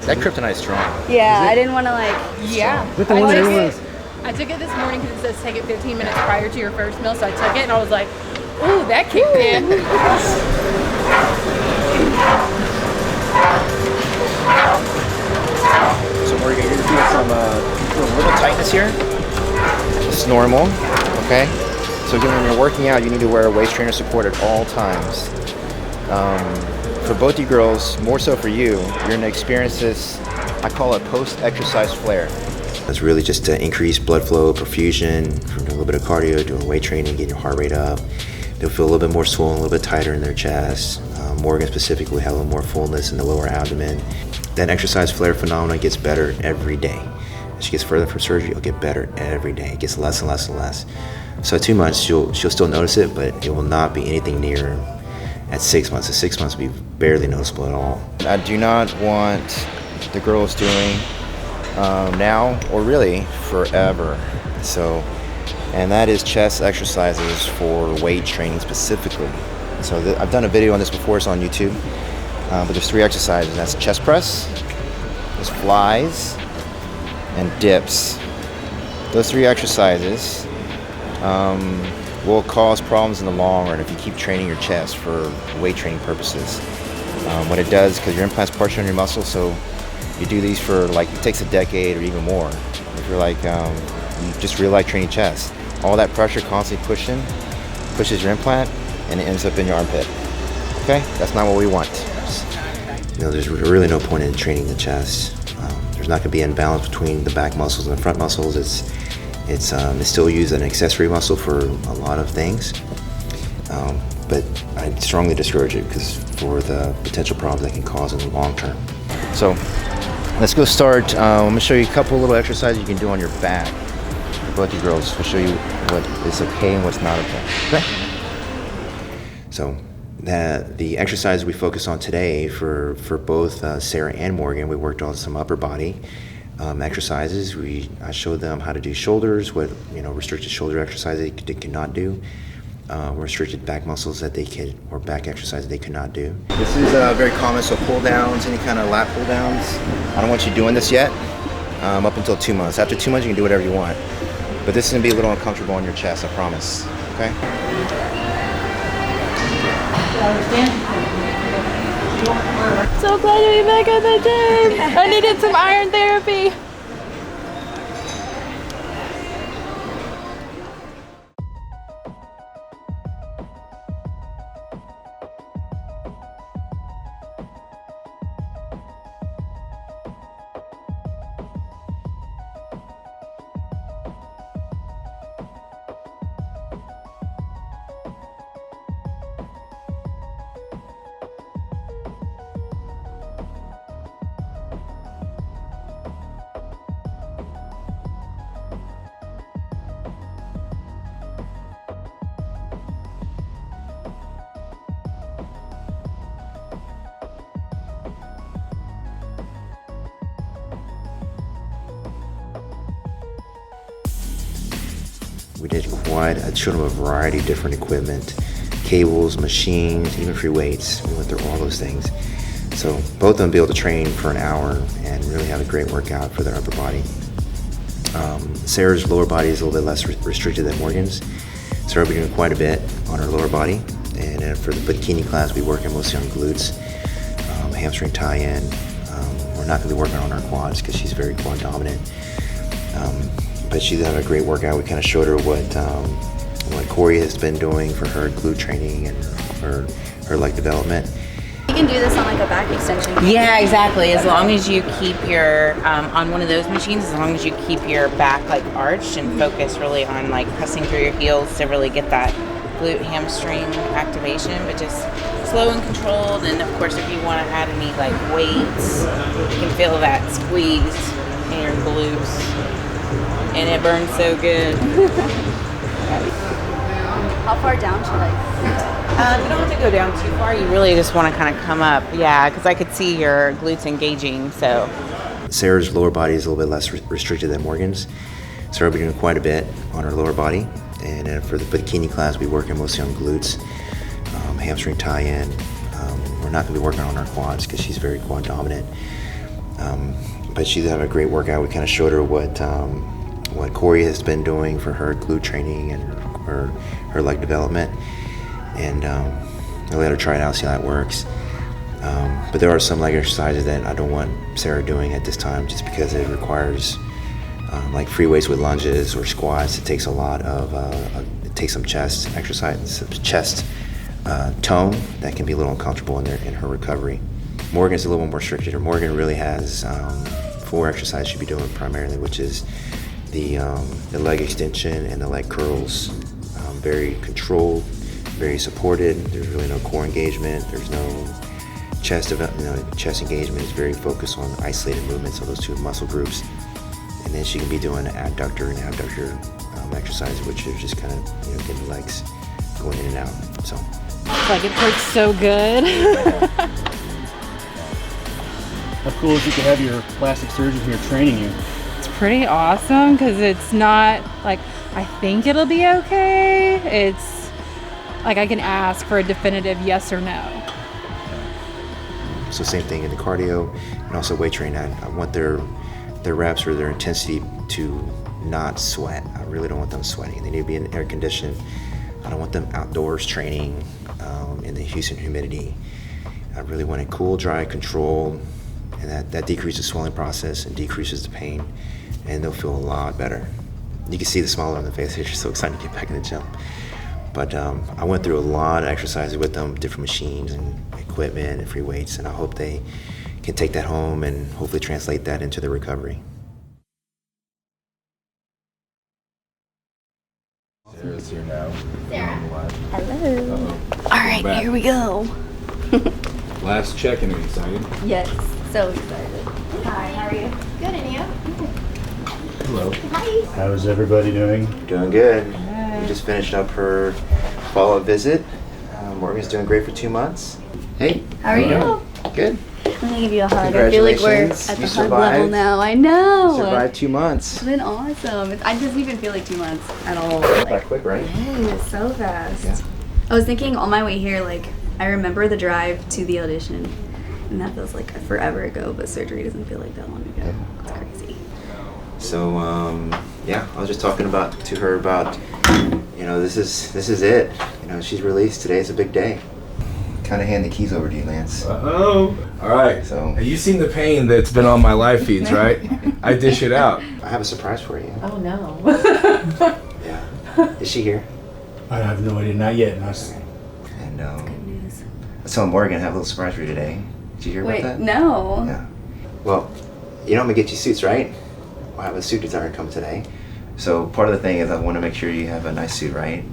That kryptonite strong. Yeah, I didn't want to like. Yeah. I took it this morning because it says take it 15 minutes prior to your first meal, so I took it and I was like, ooh, that kicked in. So Morgan, you're doing some a little tightness here. It's normal, okay? So again, when you're working out, you need to wear a waist trainer support at all times. For both you girls, more so for you, you're going to experience this, I call it post-exercise flare. It's really just to increase blood flow, perfusion, from doing a little bit of cardio, doing weight training, getting your heart rate up. They'll feel a little bit more swollen, a little bit tighter in their chest. Morgan specifically will have a little more fullness in the lower abdomen. That exercise flare phenomenon gets better every day. As she gets further from surgery, it'll get better every day. It gets less and less and less. So at 2 months, she'll still notice it, but it will not be anything near at 6 months. At 6 months will be barely noticeable at all. I do not want the girls doing now, or really forever. So, and that is chest exercises for weight training specifically. So I've done a video on this before, it's on YouTube, but there's 3 exercises. That's chest press, there's flies, and dips. Those 3 exercises will cause problems in the long run if you keep training your chest for weight training purposes. What it does, because your implant's partially on your muscle, so you do these for like, it takes a decade or even more. If you're like, you just really like training chest, all that pressure constantly pushes your implant, and it ends up in your armpit. Okay, that's not what we want. You know, there's really no point in training the chest. There's not going to be an imbalance between the back muscles and the front muscles. It's still used as an accessory muscle for a lot of things. but I strongly discourage it because for the potential problems that can cause in the long term. So let's go start. I'm going to show you a couple little exercises you can do on your back. Both you girls, we'll show you what is okay and what's not okay. Okay? So the exercise we focus on today for both Sarah and Morgan, we worked on some upper body exercises. I showed them how to do shoulders, what restricted shoulder exercises they cannot do, restricted back muscles that they could, or back exercises they could not do. This is very common, so pull downs, any kind of lat pull downs. I don't want you doing this yet, up until 2 months. After 2 months, you can do whatever you want. But this is gonna be a little uncomfortable on your chest, I promise, okay? So glad to be back at the gym. I needed some iron therapy. We did showed them a variety of different equipment, cables, machines, even free weights. We went through all those things. So both of them be able to train for an hour and really have a great workout for their upper body. Sarah's lower body is a little bit less restricted than Morgan's. Sarah will be doing quite a bit on her lower body. And for the Bikini class, we work mostly on glutes, hamstring tie-in. We're not going to be working on our quads because she's very quad dominant. But she's had a great workout. We kind of showed her what Corey has been doing for her glute training and her leg development. You can do this on like a back extension. Yeah, exactly. As long as you keep your on one of those machines, as long as you keep your back like arched and focus really on like pressing through your heels to really get that glute hamstring activation, but just slow and controlled. And of course, if you want to add any like weights, you can feel that squeeze in your glutes. And it burns so good. How far down should I? You don't have to go down too far. You really just want to kind of come up. Yeah, because I could see your glutes engaging, so. Sarah's lower body is a little bit less restricted than Morgan's. Sarah will be doing quite a bit on her lower body. And for the Bikini class, we work mostly on glutes, hamstring tie-in. We're not going to be working on our quads because she's very quad dominant. But she's had a great workout. We kind of showed her what Corey has been doing for her glute training and her leg development, and I let her try it out, see how it works. But there are some leg exercises that I don't want Sarah doing at this time, just because it requires like free weights with lunges or squats. It takes a lot of it takes some chest exercise, some chest tone that can be a little uncomfortable in her recovery. Morgan's a little more restricted. Morgan really has 4 exercises she'll be doing primarily, which is the leg extension and the leg curls. Very controlled, very supported. There's really no core engagement. There's no chest engagement. It's very focused on isolated movements of those 2 muscle groups. And then she can be doing an adductor and abductor exercise, which is just kind of getting the legs going in and out. So Like it hurts so good. How cool is it to have your plastic surgeon here training you? It's pretty awesome because it's not like I think it'll be okay. It's like I can ask for a definitive yes or no. So same thing in the cardio and also weight training. I want their reps or their intensity to not sweat. I really don't want them sweating. They need to be in air conditioned. I don't want them outdoors training in the Houston humidity. I really want it cool, dry, controlled, and that decreases the swelling process and decreases the pain, and they'll feel a lot better. You can see the smile on their face. They're just so excited to get back in the gym. But I went through a lot of exercises with them, different machines and equipment and free weights, and I hope they can take that home and hopefully translate that into their recovery. Sarah's here now. Sarah. Hello. right, here we go. Last check-in, are you excited? Yes, so excited. Hi, how are you? Good, and you? Hello. Hi. How's everybody doing? Doing good. We just finished up her follow-up visit. Morgan's doing great for 2 months. Hey. How are you? Good. I'm gonna give you a hug. I feel like we're at the hug level now. I know. Survived 2 months. It's been awesome. It doesn't even feel like 2 months at all. That quick, right? It's so fast. Yeah. I was thinking on my way here, like, I remember the drive to the audition, and that feels like forever ago, but surgery doesn't feel like that long ago. Yeah. It's crazy. So, yeah, I was just talking to her about, this is it. She's released. Today's a big day. Kind of hand the keys over to you, Lance. Oh, all right. So you've seen the pain that's been on my live feeds, right? I dish it out. I have a surprise for you. Oh no. Yeah. Is she here? I have no idea. Not yet. And I was telling Morgan I have a little surprise for you today. Did you hear about that? No. Yeah. Well, I'm gonna get you suits, right? I have a suit designer come today. So part of the thing is I want to make sure you have a nice suit, right?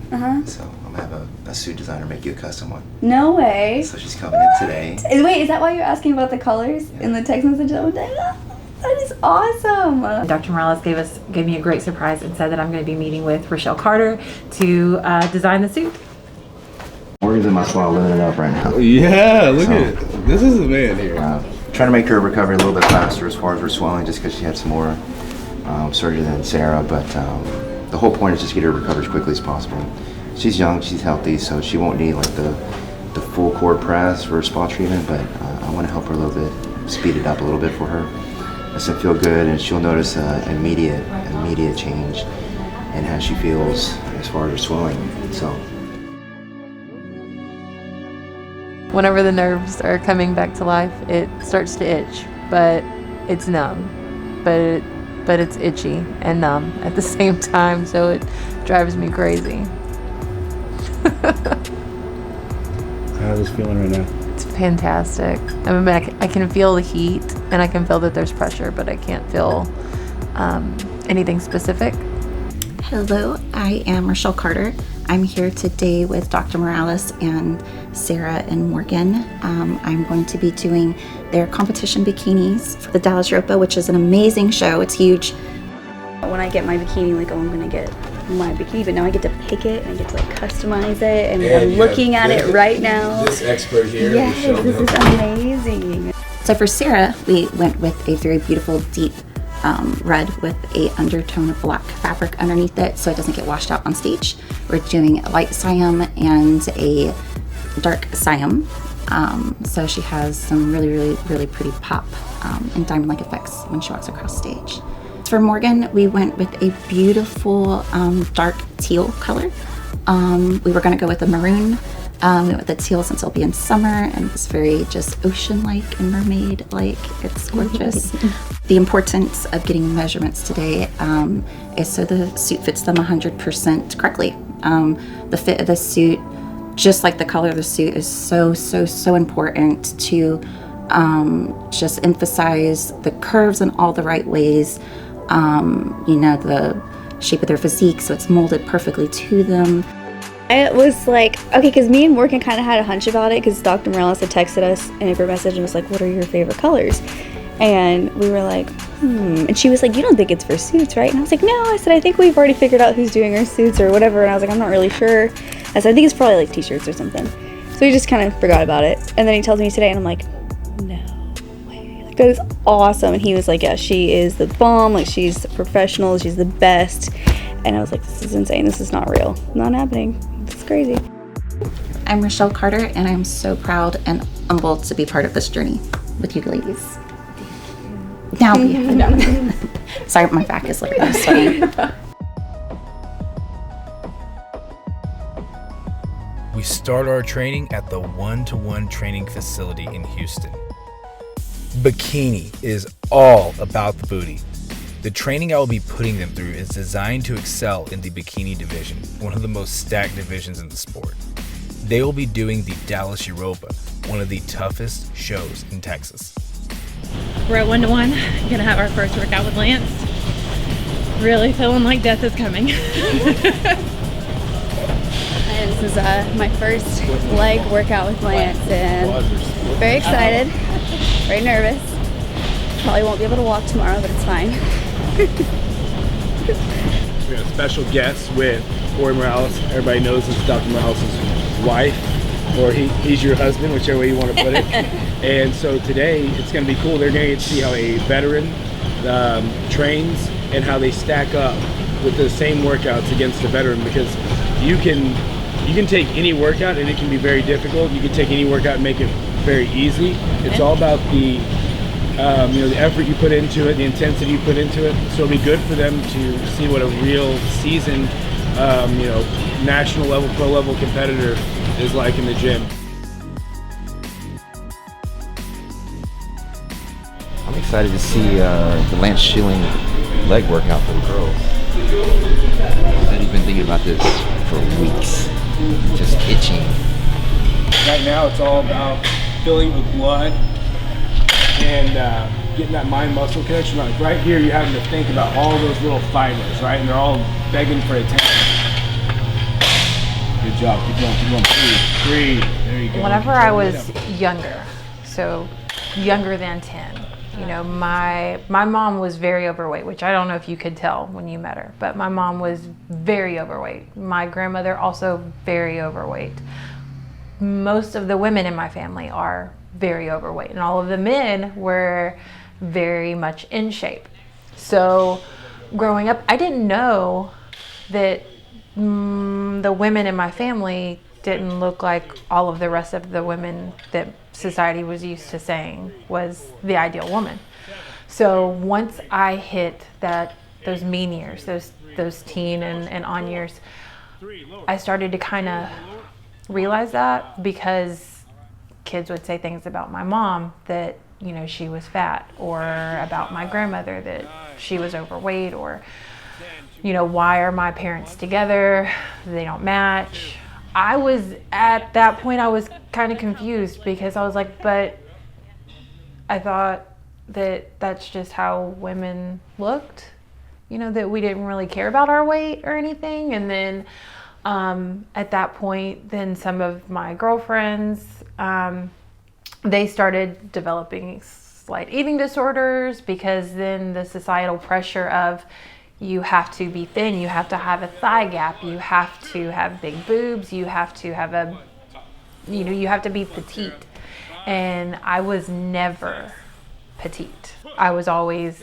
So I'm gonna have a suit designer make you a custom one. No way. So she's coming in today. Wait, is that why you're asking about the colors in the text message? That is awesome. Dr. Morales gave me a great surprise and said that I'm going to be meeting with Rochelle Carter to design the suit. Morgan's in my spa living it up right now. Yeah, look at it. This is the man here. Trying to make her recovery a little bit faster as far as her swelling, just because she had some more surgery than Sarah. But the whole point is just get her recovered as quickly as possible. She's young, she's healthy, so she won't need like the full cord press for spa treatment. But I want to help her a little bit, speed it up a little bit for her. It's gonna feel good, and she'll notice immediate change in how she feels as far as her swelling. So. Whenever the nerves are coming back to life, it starts to itch, but it's numb. But it's itchy and numb at the same time, so it drives me crazy. How's this feeling right now? It's fantastic. I mean, I can feel the heat, and I can feel that there's pressure, but I can't feel anything specific. Hello, I am Rochelle Carter. I'm here today with Dr. Morales and Sarah and Morgan. I'm going to be doing their competition bikinis for the Dallas Europa, which is an amazing show. It's huge. When I get my bikini, like, I'm gonna get my bikini, but now I get to pick it and I get to like customize it, and I'm looking at it right now. This expert here. Yes, this is amazing. So for Sarah, we went with a very beautiful deep red with a undertone of black fabric underneath it, so it doesn't get washed out on stage. We're doing a light cyan and a dark cyan. So she has some really pretty pop and diamond-like effects when she walks across stage. For Morgan, we went with a beautiful dark teal color. We were going to go with a maroon. We went with the teal since it'll be in summer, and it's very just ocean-like and mermaid-like. It's gorgeous. The importance of getting measurements today is so the suit fits them 100% correctly. The fit of the suit, just like the color of the suit, is so important to just emphasize the curves in all the right ways. The shape of their physique, so it's molded perfectly to them. I was like, okay, because me and Morgan kind of had a hunch about it, because Dr. Morales had texted us in a group message and was like, what are your favorite colors? And we were like, And she was like, you don't think it's for suits, right? And I was like, no. I said, I think we've already figured out who's doing our suits or whatever. And I was like, I'm not really sure. I said, I think it's probably like t-shirts or something. So we just kind of forgot about it. And then he tells me today, and I'm like, no way. Like, that is awesome. And he was like, yeah, she is the bomb. Like, she's a professional. She's the best. And I was like, this is insane. This is not real. Not happening. This is crazy. I'm Rochelle Carter, and I'm so proud and humbled to be part of this journey with you ladies. Now, sorry, my back is like sweating. We start our training at the one-to-one training facility in Houston. Bikini is all about the booty. The training I will be putting them through is designed to excel in the bikini division, one of the most stacked divisions in the sport. They will be doing the Dallas Europa, one of the toughest shows in Texas. We're at 1-to-1, gonna have our first workout with Lance. Really feeling like death is coming. And This is my first leg workout with Lance, and very excited, very nervous. Probably won't be able to walk tomorrow, but it's fine. We have special guests with Rolondo Morales. Everybody knows this is Dr. Morales' wife, or he's your husband, whichever way you want to put it. And so today it's going to be cool. They're going to get to see how a veteran trains and how they stack up with the same workouts against a veteran, because you can take any workout and it can be very difficult. You can take any workout and make it very easy. It's all about the the effort you put into it, the intensity you put into it. So it'll be good for them to see what a real seasoned, national level, pro level competitor is like in the gym. I'm excited to see the Lance Schilling leg workout for the girls. I've been thinking about this for weeks, just itching. Right now it's all about filling with blood and getting that mind-muscle connection. Like right here, you're having to think about all those little fibers, right? And they're all begging for attention. Good job, keep going, breathe. There you go. Whenever I was younger, so younger than 10, my mom was very overweight, which I don't know if you could tell when you met her, but my mom was very overweight. My grandmother also very overweight. Most of the women in my family are very overweight, and all of the men were very much in shape. So growing up, I didn't know that the women in my family didn't look like all of the rest of the women that society was used to saying was the ideal woman. So once I hit those mean years, those teen and on years, I started to kind of realize that, because kids would say things about my mom that she was fat, or about my grandmother that she was overweight, or why are my parents together? They don't match. I was at that point, I was kind of confused, because I was like, but I thought that that's just how women looked, that we didn't really care about our weight or anything. And then at that point, then some of my girlfriends, they started developing slight eating disorders, because then the societal pressure of you have to be thin, you have to have a thigh gap, you have to have big boobs, you have to have you have to be petite. And I was never petite. I was always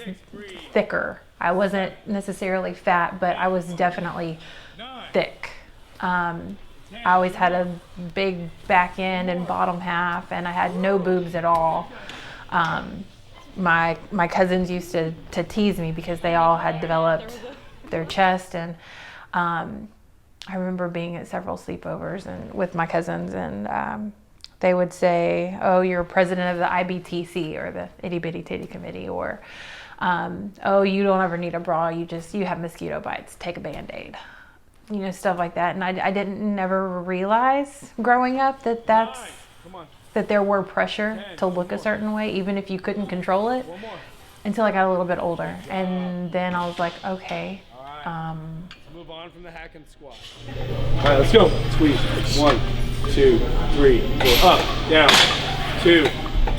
thicker. I wasn't necessarily fat, but I was definitely thick. I always had a big back end and bottom half, and I had no boobs at all. My cousins used to tease me because they all had developed their chest, and I remember being at several sleepovers and with my cousins, and they would say, "Oh, you're president of the IBTC, or the Itty Bitty Titty Committee," or "Oh, you don't ever need a bra, you have mosquito bites, take a Band-Aid." Stuff like that. And I didn't never realize growing up that there were pressure to look a certain way, even if you couldn't control it, until I got a little bit older. And then I was like, okay. Move on from the hack and squat. All right, let's go. Squeeze. 1, 2, 3, 4. Up, down. 2,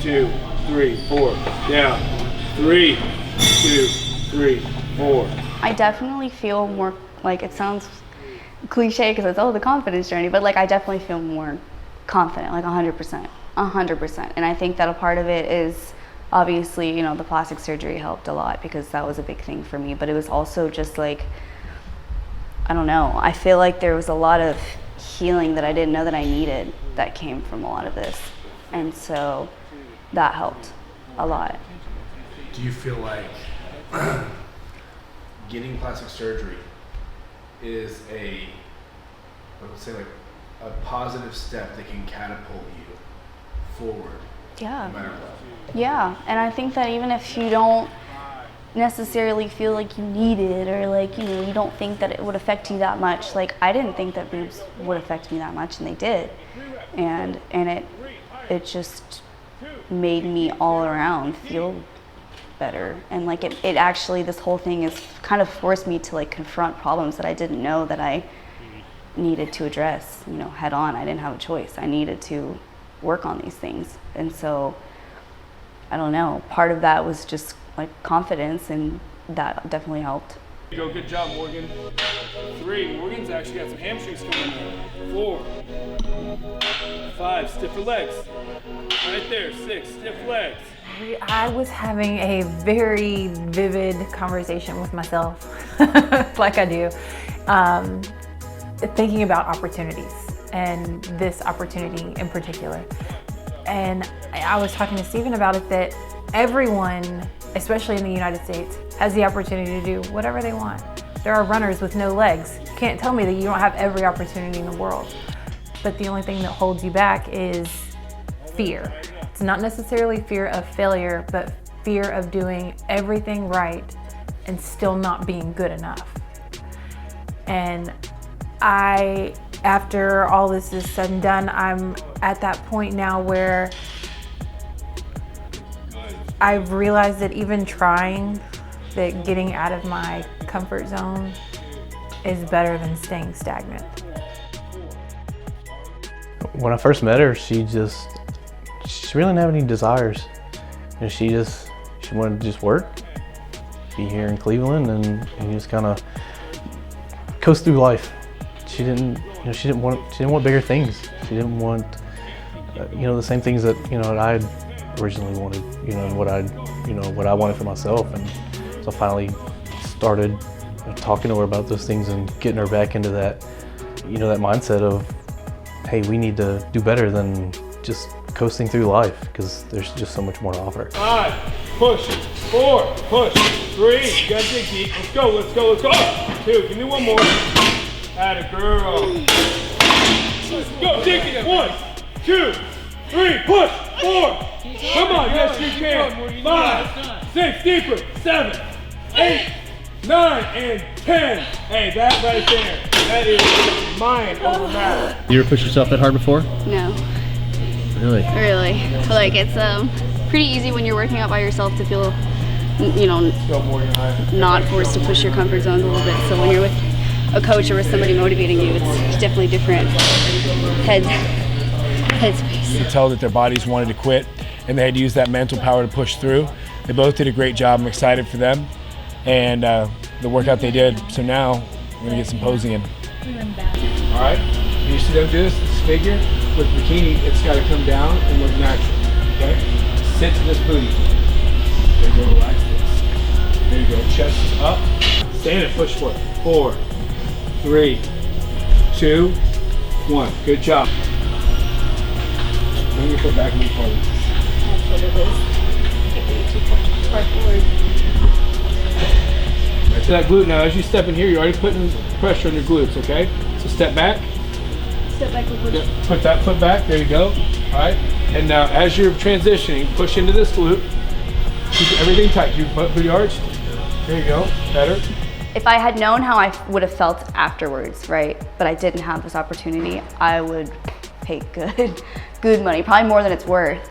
2, 3, 4. Down. 3, 2, 3, 4. I definitely feel more, like, it sounds cliche because it's the confidence journey, but I definitely feel more confident, 100%. And I think that a part of it is obviously, the plastic surgery helped a lot, because that was a big thing for me, but it was also just I don't know, I feel like there was a lot of healing that I didn't know that I needed that came from a lot of this, and so that helped a lot. Do you feel like getting plastic surgery is a positive step that can catapult you forward? Yeah. No matter what. Yeah, and I think that even if you don't necessarily feel like you need it, or you don't think that it would affect you that much, I didn't think that boobs would affect me that much, and they did, and it just made me all around feel better. And it actually, this whole thing has kind of forced me to confront problems that I didn't know that I needed to address, you know, head on. I didn't have a choice. I needed to work on these things. And so, I don't know, part of that was just like confidence, and that definitely helped. Go, good job, Morgan. 3, Morgan's actually got some hamstrings coming in. 4, 5, stiffer legs. Right there, 6, stiff legs. I was having a very vivid conversation with myself, like I do, thinking about opportunities, and this opportunity in particular. And I was talking to Stephen about it, that everyone, especially in the United States, has the opportunity to do whatever they want. There are runners with no legs. You can't tell me that you don't have every opportunity in the world. But the only thing that holds you back is fear. It's not necessarily fear of failure, but fear of doing everything right and still not being good enough. And after all this is said and done, I'm at that point now where I've realized that even trying, that getting out of my comfort zone is better than staying stagnant. When I first met her, she really didn't have any desires. You know, she wanted to just work, be here in Cleveland, and just kind of coast through life. She didn't want bigger things. She didn't want, the same things that, I originally wanted, and what I wanted for myself. And so I finally started talking to her about those things and getting her back into that, that mindset of, hey, we need to do better than just coasting through life, because there's just so much more to offer. 5, push, 4, push, 3, you gotta dig deep. Let's go. 2, give me one more. Atta girl. Let's go, dig deep. 1, 2, 3, push, 4. Come on, yes you can. 5, 6, deeper. 7, 8, 9, and 10. Hey, that right there, that is mind over matter. You ever pushed yourself that hard before? No. Really? Really. Like, it's pretty easy when you're working out by yourself to feel, not forced to push your comfort zones a little bit. So when you're with a coach or with somebody motivating you, it's definitely different headspace. You could tell that their bodies wanted to quit, and they had to use that mental power to push through. They both did a great job. I'm excited for them and the workout they did. So now we're gonna get some posing in. All right, you see them do this figure? With bikini, it's gotta come down and look natural, okay? Sit to this booty. There you go, relax this. There you go, chest is up. Stand and push for it. 4, 3, 2, 1. Good job. Bring your foot back and move forward. That's what it is. Far forward. Right to that glute. Now, as you step in here, you're already putting pressure on your glutes, okay? So step back. Step back and push. Yeah, put that foot back. There you go. All right. And now, as you're transitioning, push into this glute. Keep everything tight. Keep your butt pretty arched. There you go. Better. If I had known how I would have felt afterwards, right, but I didn't have this opportunity, I would pay good money, probably more than it's worth,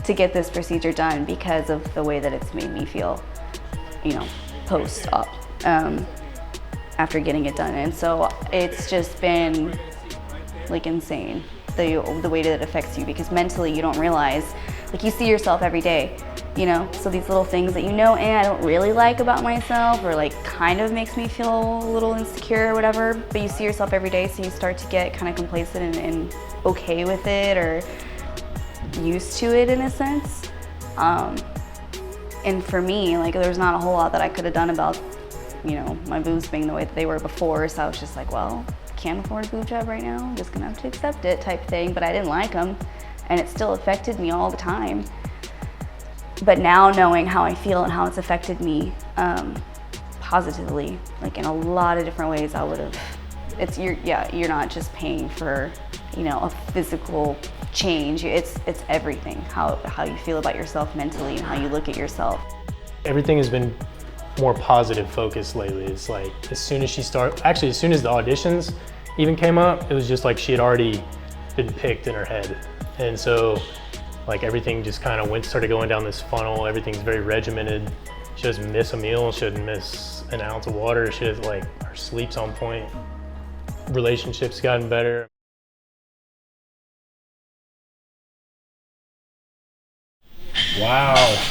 to get this procedure done because of the way that it's made me feel, post-op, after getting it done. And so it's just been like insane, the way that it affects you, because mentally you don't realize, like, you see yourself every day, so these little things that I don't really like about myself, or like kind of makes me feel a little insecure or whatever, but you see yourself every day, so you start to get kind of complacent and okay with it, or used to it in a sense. And for me, like, there's not a whole lot that I could have done about, my boobs being the way that they were before, so I was just like, well, can't afford a boob job right now, I'm just gonna have to accept it type thing. But I didn't like them, and it still affected me all the time. But now, knowing how I feel and how it's affected me positively, like in a lot of different ways, I would have, you're not just paying for, a physical change, it's everything, how you feel about yourself mentally and how you look at yourself. Everything has been more positive focused lately. It's like, as soon as the auditions even came up, it was just like she had already been picked in her head. And so, like, everything just kind of started going down this funnel. Everything's very regimented. She doesn't miss a meal. She doesn't miss an ounce of water. She doesn't, like, her sleep's on point. relationship's gotten better. Wow.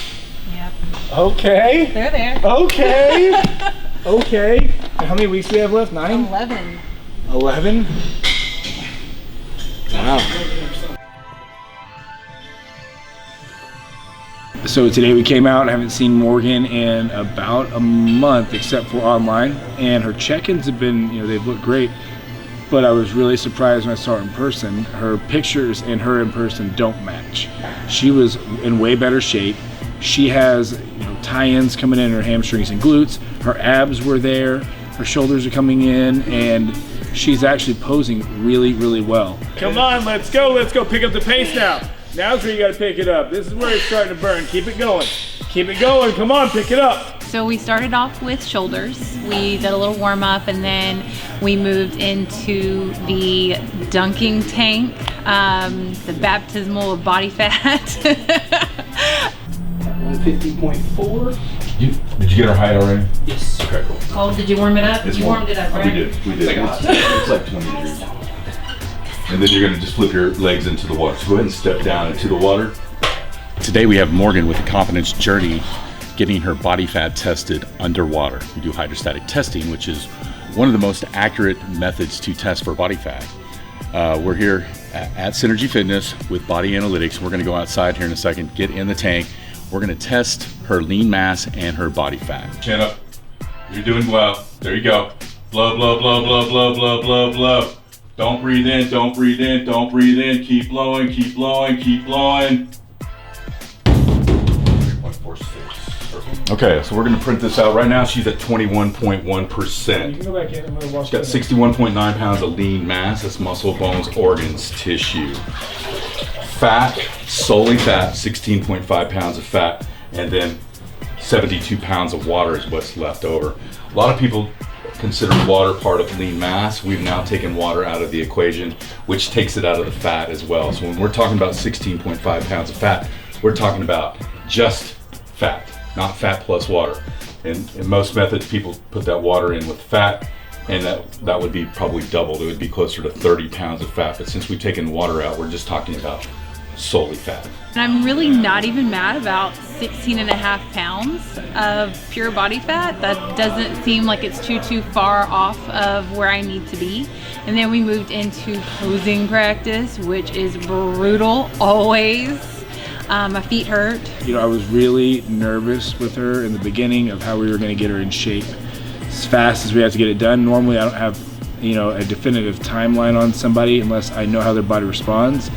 Yep. Okay. They're there. Okay. Okay. And how many weeks do we have left? 9? 11. 11? Wow. So today we came out. I haven't seen Morgan in about a month, except for online. And her check-ins have been, they've looked great. But I was really surprised when I saw her in person. Her pictures and her in person don't match. She was in way better shape. She has tie-ins coming in her hamstrings and glutes. Her abs were there. Her shoulders are coming in, and she's actually posing really, really well. Come on, let's go. Let's go. Pick up the pace now. Now's where you got to pick it up. This is where it's starting to burn. Keep it going. Keep it going. Come on, pick it up. So we started off with shoulders. We did a little warm up, and then we moved into the dunking tank, the baptismal of body fat. 150.4. Did you get our height already? Yes. Okay, cool. Oh, did you warm it up? It's You warmed it up, right? We did. It's like 20 degrees. And then you're going to just flip your legs into the water. So go ahead and step down into the water. Today we have Morgan with the Confidence Journey getting her body fat tested underwater. We do hydrostatic testing, which is one of the most accurate methods to test for body fat. We're here at Synergy Fitness with Body Analytics. We're going to go outside here in a second, get in the tank. We're going to test her lean mass and her body fat. Chin up. You're doing well. There you go. Blow, blow, blow, blow, blow, blow, blow, blow. Don't breathe in, don't breathe in, don't breathe in. Keep blowing, keep blowing, keep blowing. 3.46. Okay, so we're going to print this out right now. She's at 21.1%. You can go back in. I'm going to wash She's got 61.9 pounds of lean mass. That's muscle, bones, organs, tissue. Fat, solely fat, 16.5 pounds of fat, and then 72 pounds of water is what's left over. A lot of people consider water part of lean mass. We've now taken water out of the equation, which takes it out of the fat as well. So when we're talking about 16.5 pounds of fat, we're talking about just fat, not fat plus water. And in most methods, people put that water in with fat, and that would be probably doubled. It would be closer to 30 pounds of fat. But since we've taken water out, we're just talking about solely fat. And I'm really not even mad about 16.5 pounds of pure body fat. That doesn't seem like it's too far off of where I need to be. And then we moved into posing practice, which is brutal always. My feet hurt. I was really nervous with her in the beginning of how we were going to get her in shape as fast as we have to get it done. Normally I don't have a definitive timeline on somebody unless I know how their body responds.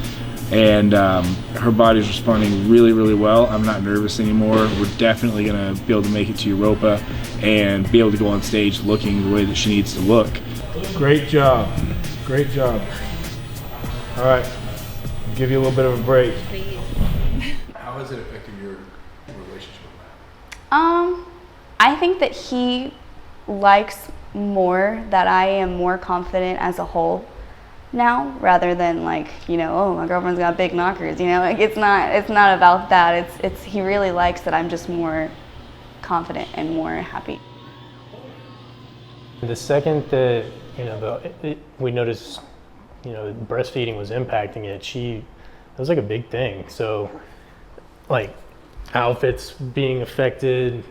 And her body's responding really, really well. I'm not nervous anymore. We're definitely gonna be able to make it to Europa and be able to go on stage looking the way that she needs to look. Great job. Great job. All right, I'll give you a little bit of a break. How has it affected your relationship with I think that he likes more that I am more confident as a whole now, rather than oh, my girlfriend's got big knockers, it's not about that. It's he really likes that I'm just more confident and more happy. The second that we noticed breastfeeding was impacting it, it was like a big thing. So outfits being affected,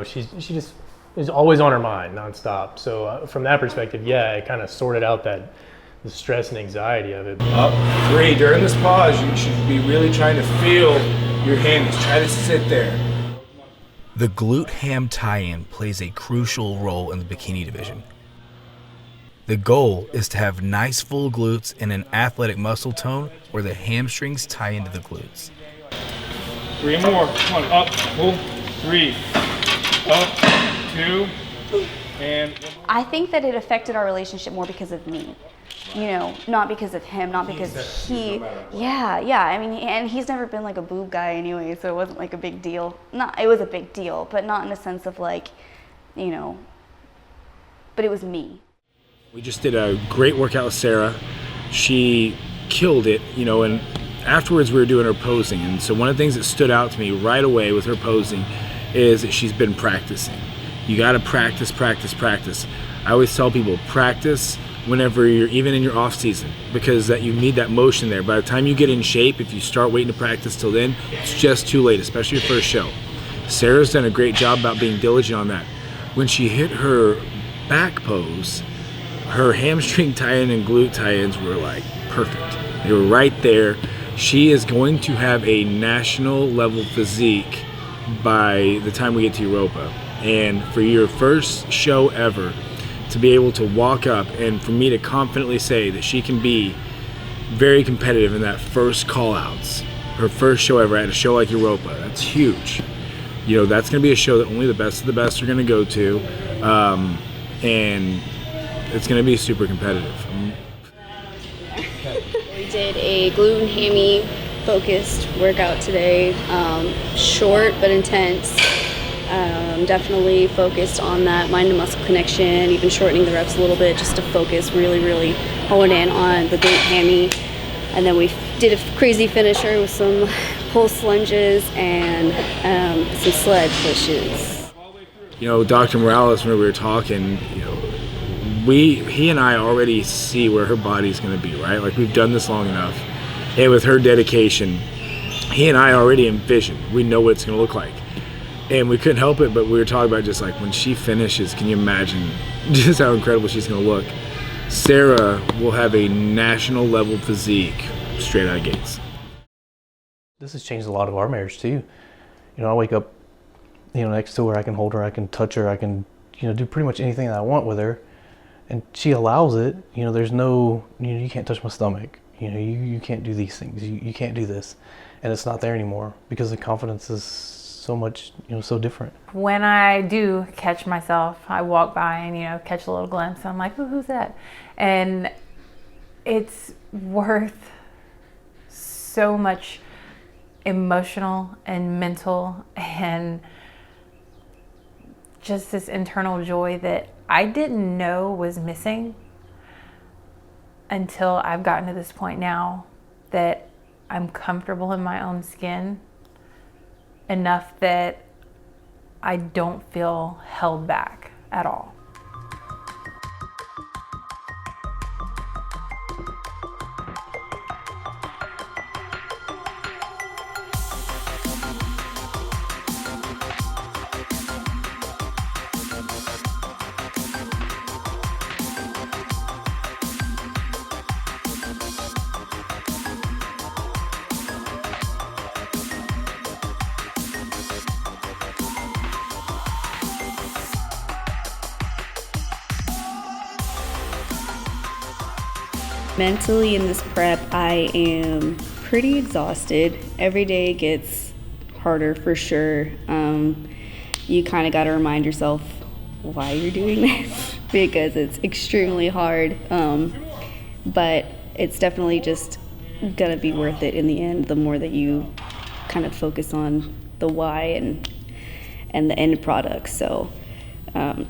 she just is always on her mind nonstop. So from that perspective, yeah, it kind of sorted out the stress and anxiety of it. Up 3. During this pause, you should be really trying to feel your hinge. Try to sit there. The glute ham tie-in plays a crucial role in the bikini division. The goal is to have nice full glutes and an athletic muscle tone where the hamstrings tie into the glutes. 3 more. Come on, up, pull. 3. Up, 2, and... I think that it affected our relationship more because of me. Not because of him, not because he, yeah. I mean, and he's never been like a boob guy anyway, so it wasn't like a big deal. It was a big deal, but not in a sense of but it was me. We just did a great workout with Sarah. She killed it, and afterwards we were doing her posing. And so one of the things that stood out to me right away with her posing is that she's been practicing. You gotta practice. I always tell people, practice whenever you're even in your off season, because that you need that motion there. By the time you get in shape, if you start waiting to practice till then, it's just too late, especially your first show. Sarah's done a great job about being diligent on that. When she hit her back pose, her hamstring tie-in and glute tie-ins were like perfect. They were right there. She is going to have a national level physique by the time we get to Europa. And for your first show ever, to be able to walk up and for me to confidently say that she can be very competitive in that first call-outs, her first show ever at a show like Europa, that's huge. You know, that's going to be a show that only the best of the best are going to go to, and it's going to be super competitive. We did a glute and hammy focused workout today, short but intense. Definitely focused on that mind to muscle connection, even shortening the reps a little bit just to focus, really hone in on the glute hammy. And then we did a crazy finisher with some pulse lunges and some sled pushes. You know, Dr. Morales, when we were talking, you know, he and I already see where her body's going to be, right? Like, we've done this long enough. And with her dedication, he and I already envision. We know what it's going to look like. And we couldn't help it, but we were talking about just like when she finishes, can you imagine just how incredible she's going to look? Sarah will have a national level physique straight out of gates. This has changed a lot of our marriage too. You know, I wake up, you know, next to her, I can hold her, I can touch her, I can, you know, do pretty much anything that I want with her. And she allows it. You know, there's no, you know, you can't touch my stomach. You know, you can't do these things. You can't do this. And it's not there anymore because the confidence is so much, you know, so different. When I do catch myself, I walk by and, you know, catch a little glimpse. I'm like, who's that? And it's worth so much emotional and mental and just this internal joy that I didn't know was missing until I've gotten to this point now that I'm comfortable in my own skin enough that I don't feel held back at all. Mentally in this prep, I am pretty exhausted. Every day gets harder for sure. You kind of got to remind yourself why you're doing this because it's extremely hard. But it's definitely just gonna be worth it in the end, the more that you kind of focus on the why and the end product. So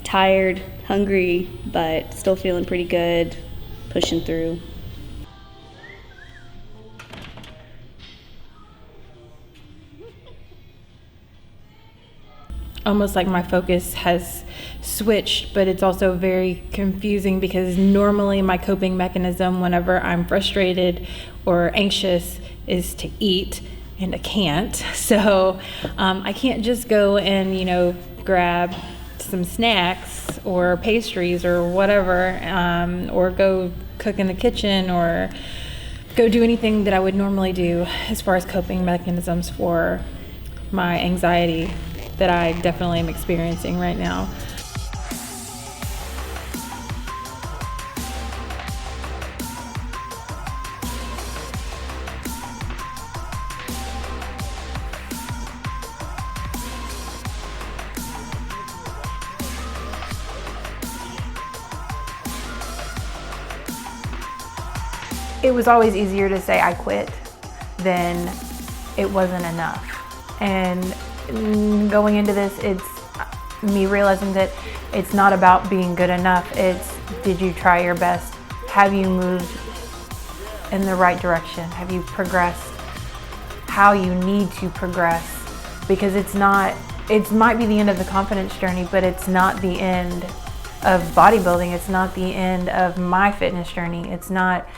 tired, hungry, but still feeling pretty good, pushing through. Almost like my focus has switched, but it's also very confusing because normally my coping mechanism whenever I'm frustrated or anxious is to eat, and I can't. So I can't just go and, you know, grab some snacks or pastries or whatever, or go cook in the kitchen or go do anything that I would normally do as far as coping mechanisms for my anxiety that I definitely am experiencing right now. It was always easier to say I quit than it wasn't enough. And going into this, it's me realizing that it's not about being good enough. It's, did you try your best? Have you moved in the right direction? Have you progressed how you need to progress? Because it's not, it might be the end of the confidence journey, but it's not the end of bodybuilding. It's not the end of my fitness journey. It's not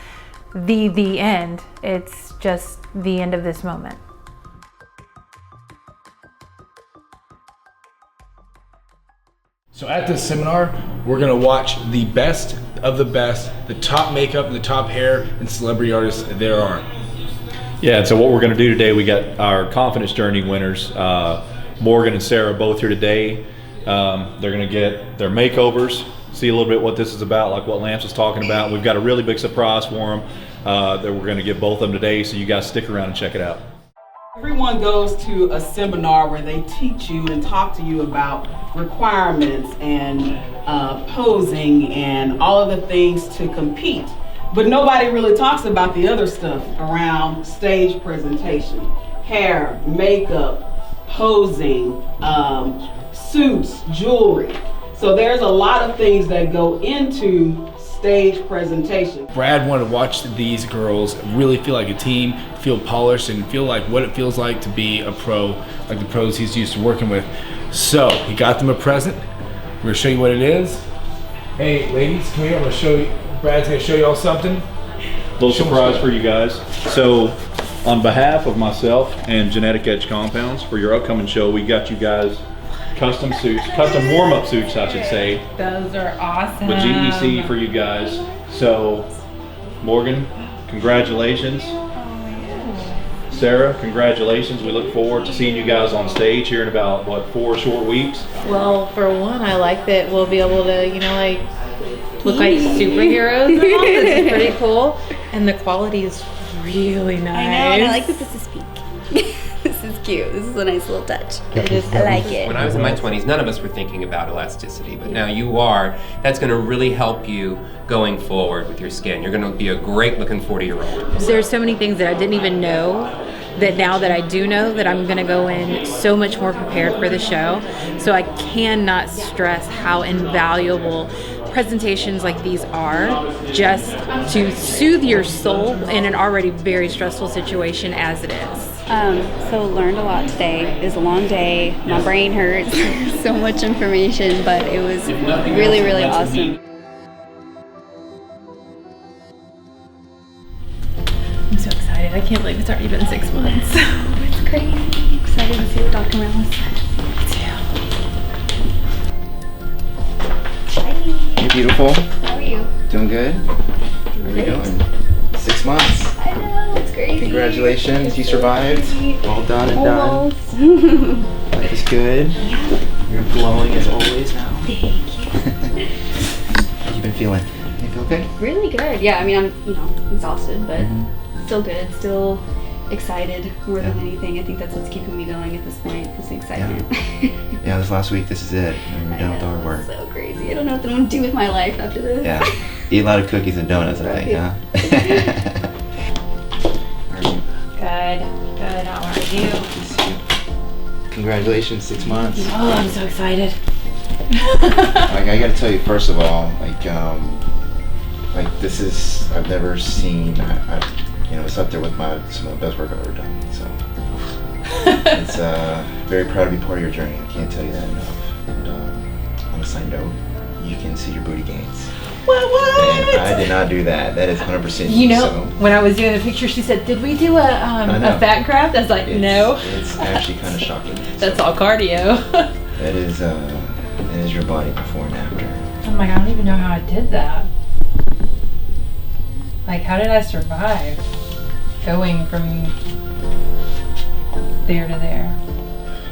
the end. It's just the end of this moment. So at this seminar, we're gonna watch the best of the best, the top makeup, the top hair, and celebrity artists there are. Yeah, and so what we're gonna do today, we got our Confidence Journey winners, Morgan and Sarah, both here today. They're gonna get their makeovers, see a little bit what this is about, like what Lance was talking about. We've got a really big surprise for them that we're gonna give both of them today, so you guys stick around and check it out. Everyone goes to a seminar where they teach you and talk to you about requirements and posing and all of the things to compete. But nobody really talks about the other stuff around stage presentation, hair, makeup, posing, suits, jewelry. So there's a lot of things that go into stage presentation. Brad wanted to watch these girls really feel like a team, feel polished, and feel like what it feels like to be a pro, like the pros he's used to working with. So he got them a present. We're gonna show you what it is. Hey ladies, come here, I'm gonna show you, Brad's gonna show you all something. Little surprise for you guys. So on behalf of myself and Genetic Edge Compounds, for your upcoming show, we got you guys custom suits, custom warm-up suits, I should say. Those are awesome. With GEC for you guys. So, Morgan, congratulations. Sarah, congratulations. We look forward to seeing you guys on stage here in about, what, 4 short weeks? Well, for one, I like that we'll be able to, you know, like, look like superheroes and all. This is pretty cool. And the quality is really nice. I know, and I like that this is pink. This is cute. This is a nice little touch. I like it. When I was in my 20s, none of us were thinking about elasticity, but now you are. That's going to really help you going forward with your skin. You're going to be a great looking 40-year-old. There's so many things that I didn't even know that now that I do know, that I'm going to go in so much more prepared for the show. So I cannot stress how invaluable presentations like these are, just to soothe your soul in an already very stressful situation as it is. So learned a lot today. It was a long day. My brain hurts. So much information, but it was really, really awesome. I'm so excited. I can't believe it's already been 6 months. It's crazy. Excited to see what Dr. Morales says. You're beautiful. How are you? Doing good? How are you doing? 6 months. I know, it's crazy. Congratulations, you survived. All done and Almost. done. Life is good. You're glowing as always now. Thank you. How you been feeling? You feel good? Really good. Yeah, I mean, I'm, exhausted, but still good. Still excited more than anything. I think that's what's keeping me going at this point, is the excitement. Yeah, this last week, this is it. And we're done with all our work. So crazy. I don't know what I'm going to do with my life after this. Yeah. Eat a lot of cookies and donuts, I think, huh? Good. Good. How are you? Congratulations, 6 months. Oh, I'm so excited. Like, I gotta tell you, first of all, like this is, I've never seen, it's up there with some of the best work I've ever done, so. It's very proud to be part of your journey. I can't tell you that enough. And on a side note, you can see your booty gains. What? And I did not do that. That is 100% You know, so. when I was doing the picture, she said, "Did we do a fat graph?" I was like, "No." It's actually kind of shocking. That's all cardio. That is your body before and after. I'm like, I don't even know how I did that. Like, how did I survive going from there to there?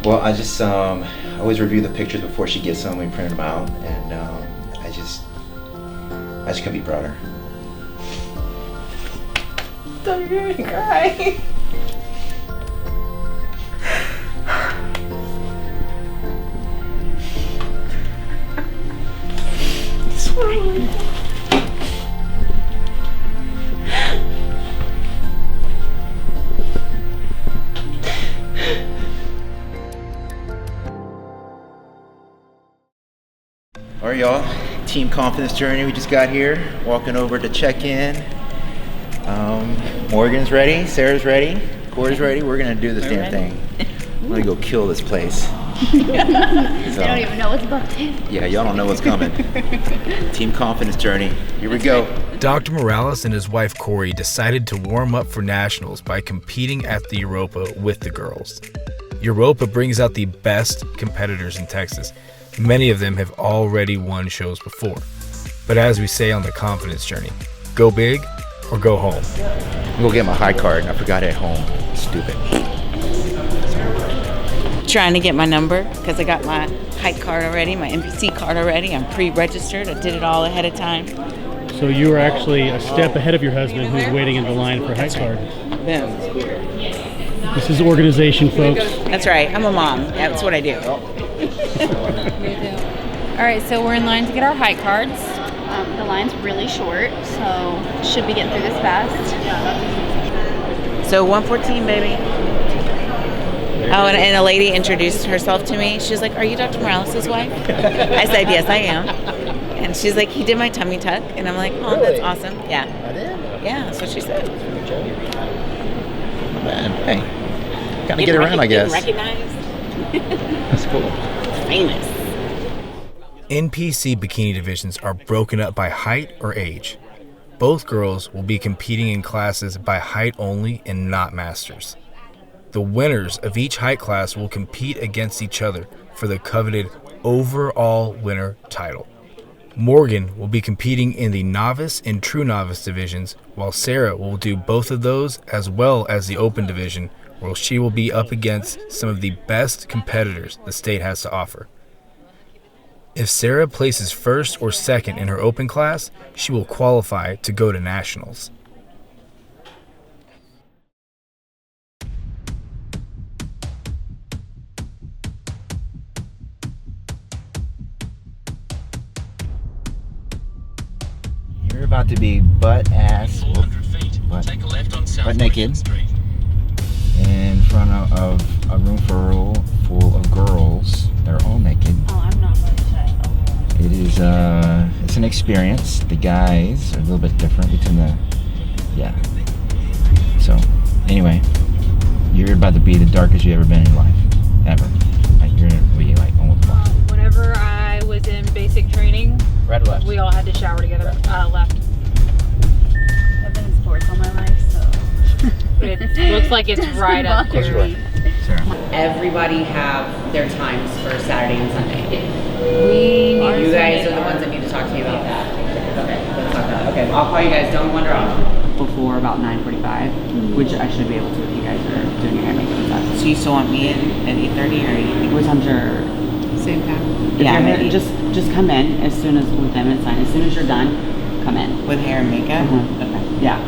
Well, I just always review the pictures before she gets them. We print them out, and I just couldn't be prouder. Don't make me cry. All right, y'all. Team Confidence Journey. We just got here. Walking over to check in. Morgan's ready. Sarah's ready. Corey's ready. We're gonna do this damn thing. I'm gonna go kill this place. They don't even know what's about to happen. Yeah, y'all don't know what's coming. Team Confidence Journey. Here we go. Dr. Morales and his wife Corey decided to warm up for nationals by competing at the Europa with the girls. Europa brings out the best competitors in Texas. Many of them have already won shows before. But as we say on the Confidence Journey, go big or go home. I'm gonna get my high card. I forgot it at home. Stupid. Trying to get my number because I got my height card already, my NPC card already. I'm pre-registered. I did it all ahead of time. So you were actually a step ahead of your husband who's waiting in the line for a height card. Boom. This is organization, folks. That's right. I'm a mom. That's what I do. All right, so we're in line to get our height cards. The line's really short, so should we get through this fast? So 114, baby. Oh, and a lady introduced herself to me. She was like, "Are you Dr. Morales' wife?" I said, "Yes, I am." And she's like, "He did my tummy tuck." And I'm like, "Oh, that's awesome." Yeah. I did? Yeah, that's what she said. Man, hey. Gotta get around, I guess. Recognized. That's cool. Famous. NPC bikini divisions are broken up by height or age. Both girls will be competing in classes by height only and not masters. The winners of each height class will compete against each other for the coveted overall winner title. Morgan will be competing in the novice and true novice divisions, while Sarah will do both of those as well as the open division, where she will be up against some of the best competitors the state has to offer. If Sarah places first or second in her open class, she will qualify to go to nationals. You're about to be butt naked in front of a room full of girls. They're all naked. Oh, I'm not going to say. It is it's an experience. The guys are a little bit different between So anyway, you're about to be the darkest you've ever been in your life, ever. Like, you're gonna be like almost blind. Whenever I was in basic training, Right or left? we all had to shower together. Left. I've been in sports all my life, so. It looks like it's right up Close your left. Sarah. Everybody have their times for Saturday and Sunday. You guys are the ones that need to talk to me about that. Okay, let's talk about it. Okay, I'll call you guys. Don't wander off. Before about 9:45, which I should be able to if you guys are doing your hair, makeup, and stuff. So you still want me in at 8:30 or anything? What time's your... Same time. Yeah, just come in as soon as, with them, it's fine. As soon as you're done, come in. With hair and makeup? Okay. Yeah.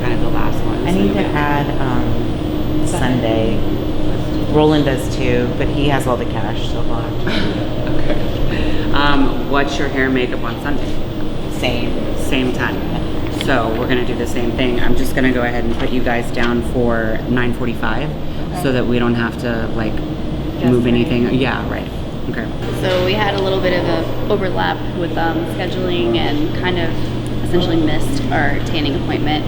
Kind of the last one. I So need you to get- add Sunday. Roland does too, but he has all the cash, so he'll have to. Okay. What's your hair and makeup on Sunday? Same time. So we're gonna do the same thing. I'm just gonna go ahead and put you guys down for 9:45, so that we don't have to like move anything. Yeah, right. Okay. So we had a little bit of a overlap with scheduling and kind of essentially missed our tanning appointment.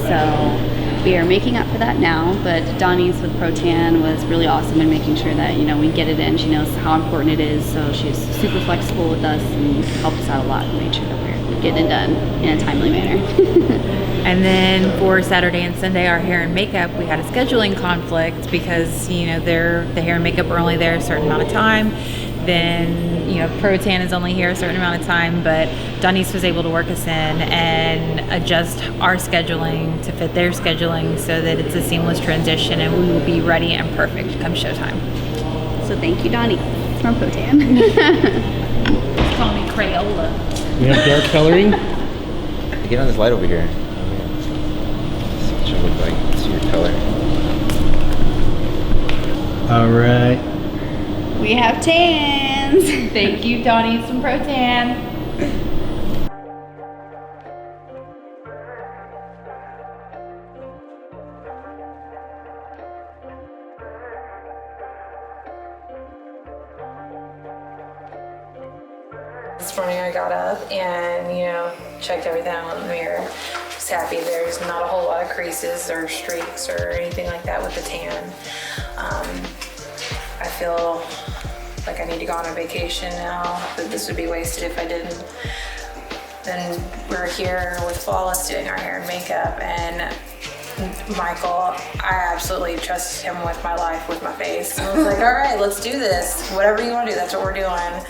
So we are making up for that now, but Donnie's with ProTan was really awesome in making sure that, we get it in. She knows how important it is, so she's super flexible with us and helped us out a lot and made sure that we're getting it done in a timely manner. And then for Saturday and Sunday, our hair and makeup, we had a scheduling conflict because, the hair and makeup are only there a certain amount of time. Then, ProTan is only here a certain amount of time, but Donnice was able to work us in and adjust our scheduling to fit their scheduling so that it's a seamless transition and we will be ready and perfect come showtime. So thank you, Donnie, from ProTan. Call me Crayola. We have dark coloring. Get on this light over here. See what you look like. See your color. All right. We have tans. Thank you, Donnie's from ProTan. This morning I got up and, checked everything out in the mirror. Was happy there's not a whole lot of creases or streaks or anything like that with the tan. I I feel like I need to go on a vacation now, that this would be wasted if I didn't. Then we're here with Flawless doing our hair and makeup, and Michael, I absolutely trusted him with my life, with my face. I was like, all right, let's do this. Whatever you want to do, that's what we're doing.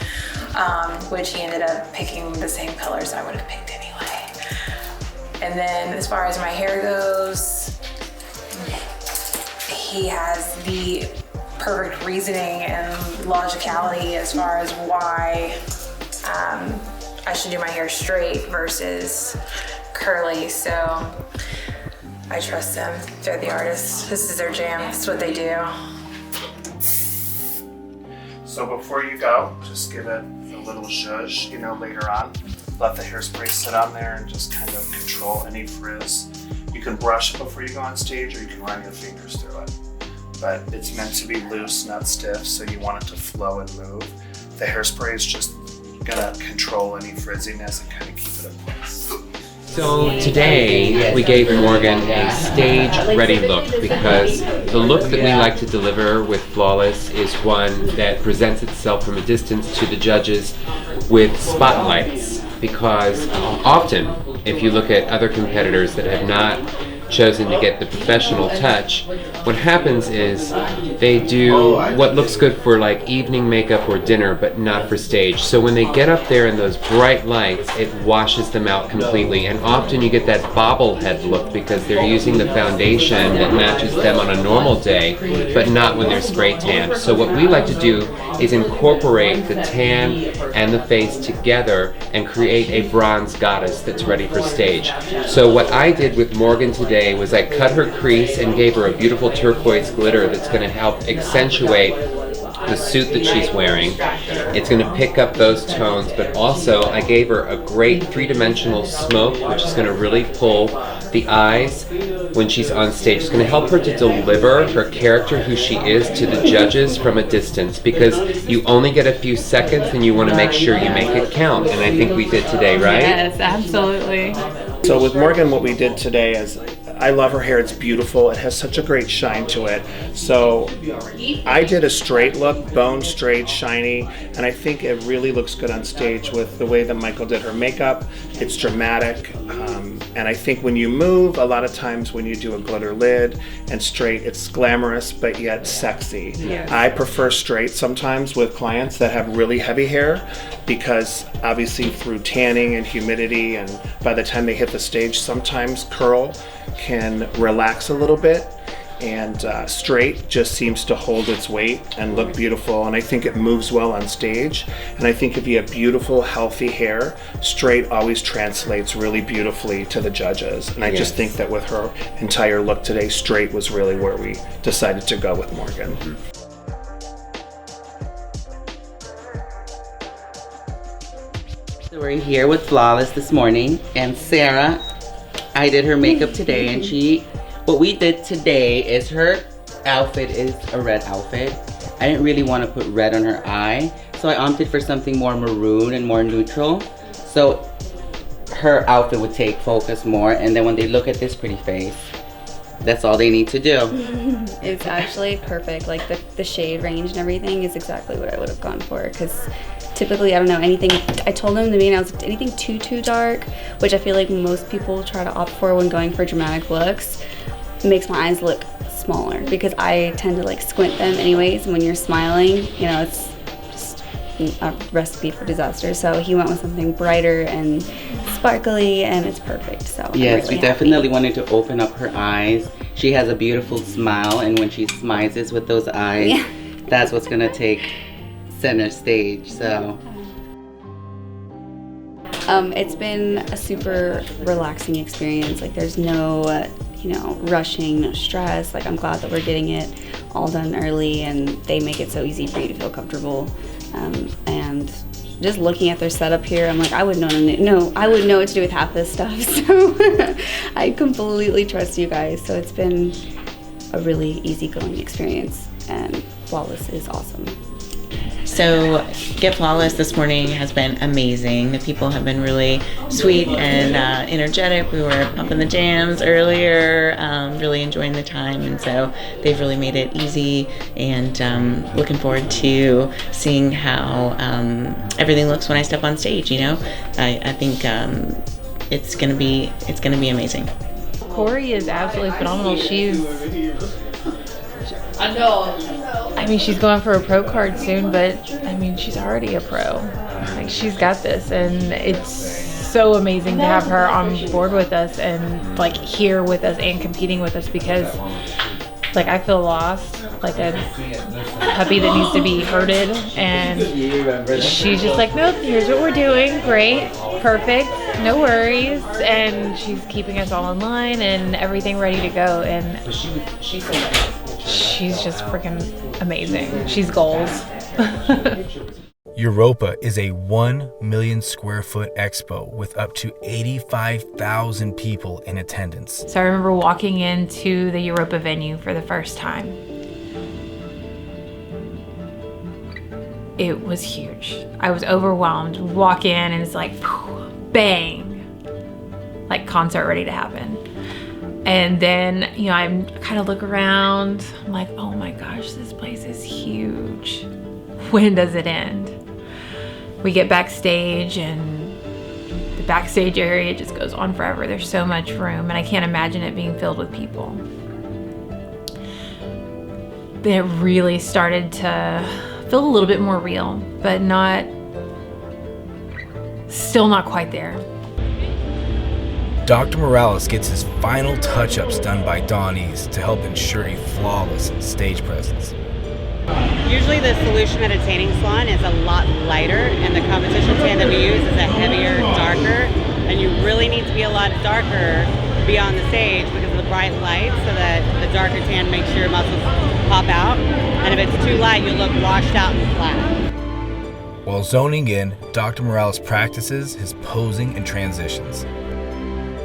Which he ended up picking the same colors I would have picked anyway. And then as far as my hair goes, he has the perfect reasoning and logicality as far as why I should do my hair straight versus curly. So I trust them. They're the artists. This is their jam. This is what they do. So before you go, just give it a little zhuzh, later on. Let the hairspray sit on there and just kind of control any frizz. You can brush it before you go on stage, or you can run your fingers through it. But it's meant to be loose, not stiff, so you want it to flow and move. The hairspray is just gonna control any frizziness and kind of keep it in place. So today we gave Morgan a stage-ready look, because the look that we like to deliver with Flawless is one that presents itself from a distance to the judges with spotlights. Because often, if you look at other competitors that have not chosen to get the professional touch, what happens is they do what looks good for like evening makeup or dinner, but not for stage. So when they get up there in those bright lights, it washes them out completely, and often you get that bobblehead look because they're using the foundation that matches them on a normal day, but not when they're spray tanned. So what we like to do is incorporate the tan and the face together and create a bronze goddess that's ready for stage. So what I did with Morgan today was I cut her crease and gave her a beautiful turquoise glitter that's going to help accentuate the suit that she's wearing. It's going to pick up those tones, but also I gave her a great three-dimensional smoke, which is going to really pull the eyes when she's on stage. It's going to help her to deliver her character, who she is, to the judges from a distance, because you only get a few seconds and you want to make sure you make it count, and I think we did today, right? Yes, absolutely. So with Morgan, what we did today is, I love her hair, it's beautiful, it has such a great shine to it. So I did a straight look, bone straight, shiny, and I think it really looks good on stage with the way that Michael did her makeup. It's dramatic, and I think when you move, a lot of times when you do a glitter lid and straight, it's glamorous but yet sexy. Yes. I prefer straight sometimes with clients that have really heavy hair, because obviously through tanning and humidity, and by the time they hit the stage, sometimes curl can relax a little bit, and straight just seems to hold its weight and look beautiful, and I think it moves well on stage. And I think if you have beautiful, healthy hair, straight always translates really beautifully to the judges. And I just think that with her entire look today, straight was really where we decided to go with Morgan. So we're here with Flawless this morning, and Sarah, I did her makeup today, and what we did today is her outfit is a red outfit. I didn't really want to put red on her eye, so I opted for something more maroon and more neutral, so her outfit would take focus more, and then when they look at this pretty face, that's all they need to do. It's actually perfect. Like the shade range and everything is exactly what I would have gone for, because typically, I don't know, anything, I told them to me, and I was like, anything too dark, which I feel like most people try to opt for when going for dramatic looks, makes my eyes look smaller, because I tend to like squint them anyways, and when you're smiling, it's just a recipe for disaster. So he went with something brighter and sparkly, and it's perfect. So yes, we definitely wanted to open up her eyes. She has a beautiful smile, and when she smiles with those eyes, that's what's gonna take center stage. So it's been a super relaxing experience. Like there's no rushing, no stress. Like I'm glad that we're getting it all done early, and they make it so easy for you to feel comfortable. And just looking at their setup here, I'm like, I wouldn't know what to do with half this stuff. So I completely trust you guys. So it's been a really easygoing experience, and Flawless is awesome. So Get Flawless this morning has been amazing. The people have been really sweet and energetic. We were pumping the jams earlier, really enjoying the time, and so they've really made it easy, and looking forward to seeing how everything looks when I step on stage. You know, I think it's gonna be amazing. Corey is absolutely phenomenal. I mean, she's going for a pro card soon, but I mean, she's already a pro. Like, she's got this, and it's so amazing to have her on board with us and like here with us and competing with us, because like I feel lost, like a puppy that needs to be herded, and she's just like, nope, here's what we're doing, great, perfect, no worries, and she's keeping us all in line and everything ready to go, and she's just freaking amazing. She's goals. Europa is a 1 million square foot expo with up to 85,000 people in attendance. So I remember walking into the Europa venue for the first time. It was huge. I was overwhelmed. Walk in and it's like, bang, like concert ready to happen. And then, you know, I kind of look around, I'm like, oh my gosh, this place is huge. When does it end? We get backstage, and the backstage area just goes on forever. There's so much room, and I can't imagine it being filled with people. Then it really started to feel a little bit more real, but still not quite there. Dr. Morales gets his final touch-ups done by Donnie's to help ensure a flawless stage presence. Usually the solution at a tanning salon is a lot lighter, and the competition tan that we use is a heavier, darker, and you really need to be a lot darker to be on the stage because of the bright lights, so that the darker tan makes your muscles pop out, and if it's too light, you look washed out and flat. While zoning in, Dr. Morales practices his posing and transitions.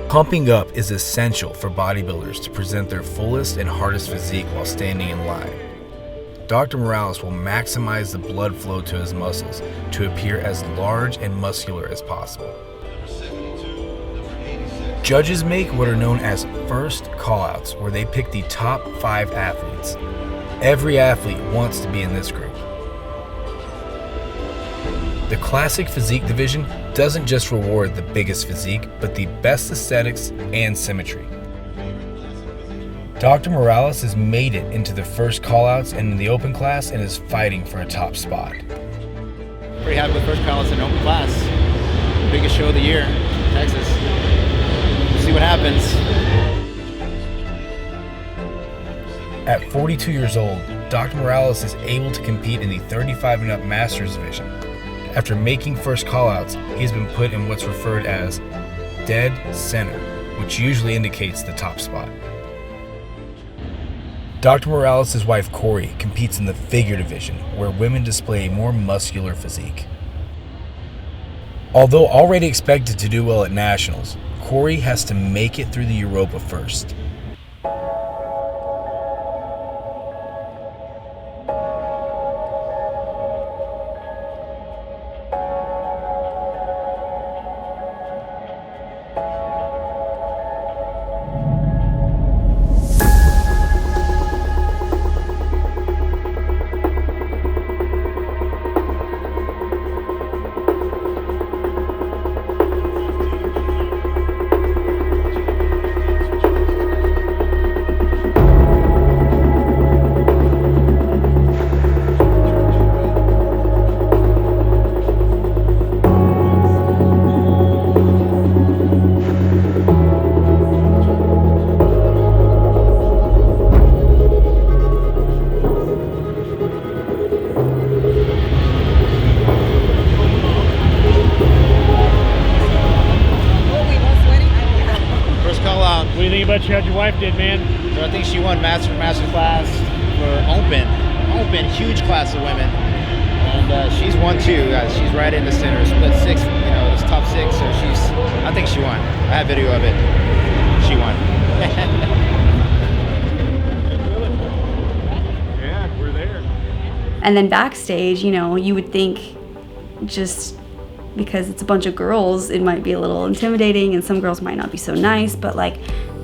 Pumping up is essential for bodybuilders to present their fullest and hardest physique while standing in line. Dr. Morales will maximize the blood flow to his muscles to appear as large and muscular as possible. Judges make what are known as first callouts, where they pick the top 5 athletes. Every athlete wants to be in this group. The classic physique division doesn't just reward the biggest physique, but the best aesthetics and symmetry. Dr. Morales has made it into the first callouts and in the open class, and is fighting for a top spot. Pretty happy with first callouts in open class. Biggest show of the year, Texas. We'll see what happens. At 42 years old, Dr. Morales is able to compete in the 35 and up Masters division. After making first callouts, he has been put in what's referred as dead center, which usually indicates the top spot. Dr. Morales' wife Corey competes in the figure division, where women display a more muscular physique. Although already expected to do well at nationals, Corey has to make it through the Europa first. What your wife did, man? So I think she won master class for open, huge class of women, and she's won too. She's right in the center, split 6. It's top 6. So I think she won. I have video of it. She won. Yeah, we're there. And then backstage, you know, you would think just because it's a bunch of girls, it might be a little intimidating and some girls might not be so nice, but like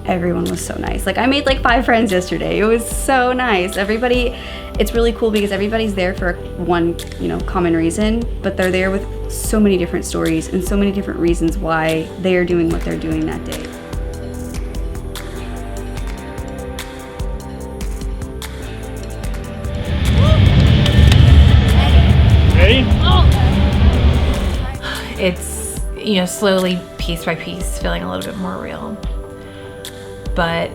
everyone was so nice. Like I made like 5 friends yesterday. It was so nice. Everybody, it's really cool because everybody's there for one, you know, common reason, but they're there with so many different stories and so many different reasons why they are doing what they're doing that day. Ready? It's, you know, slowly, piece by piece, feeling a little bit more real, but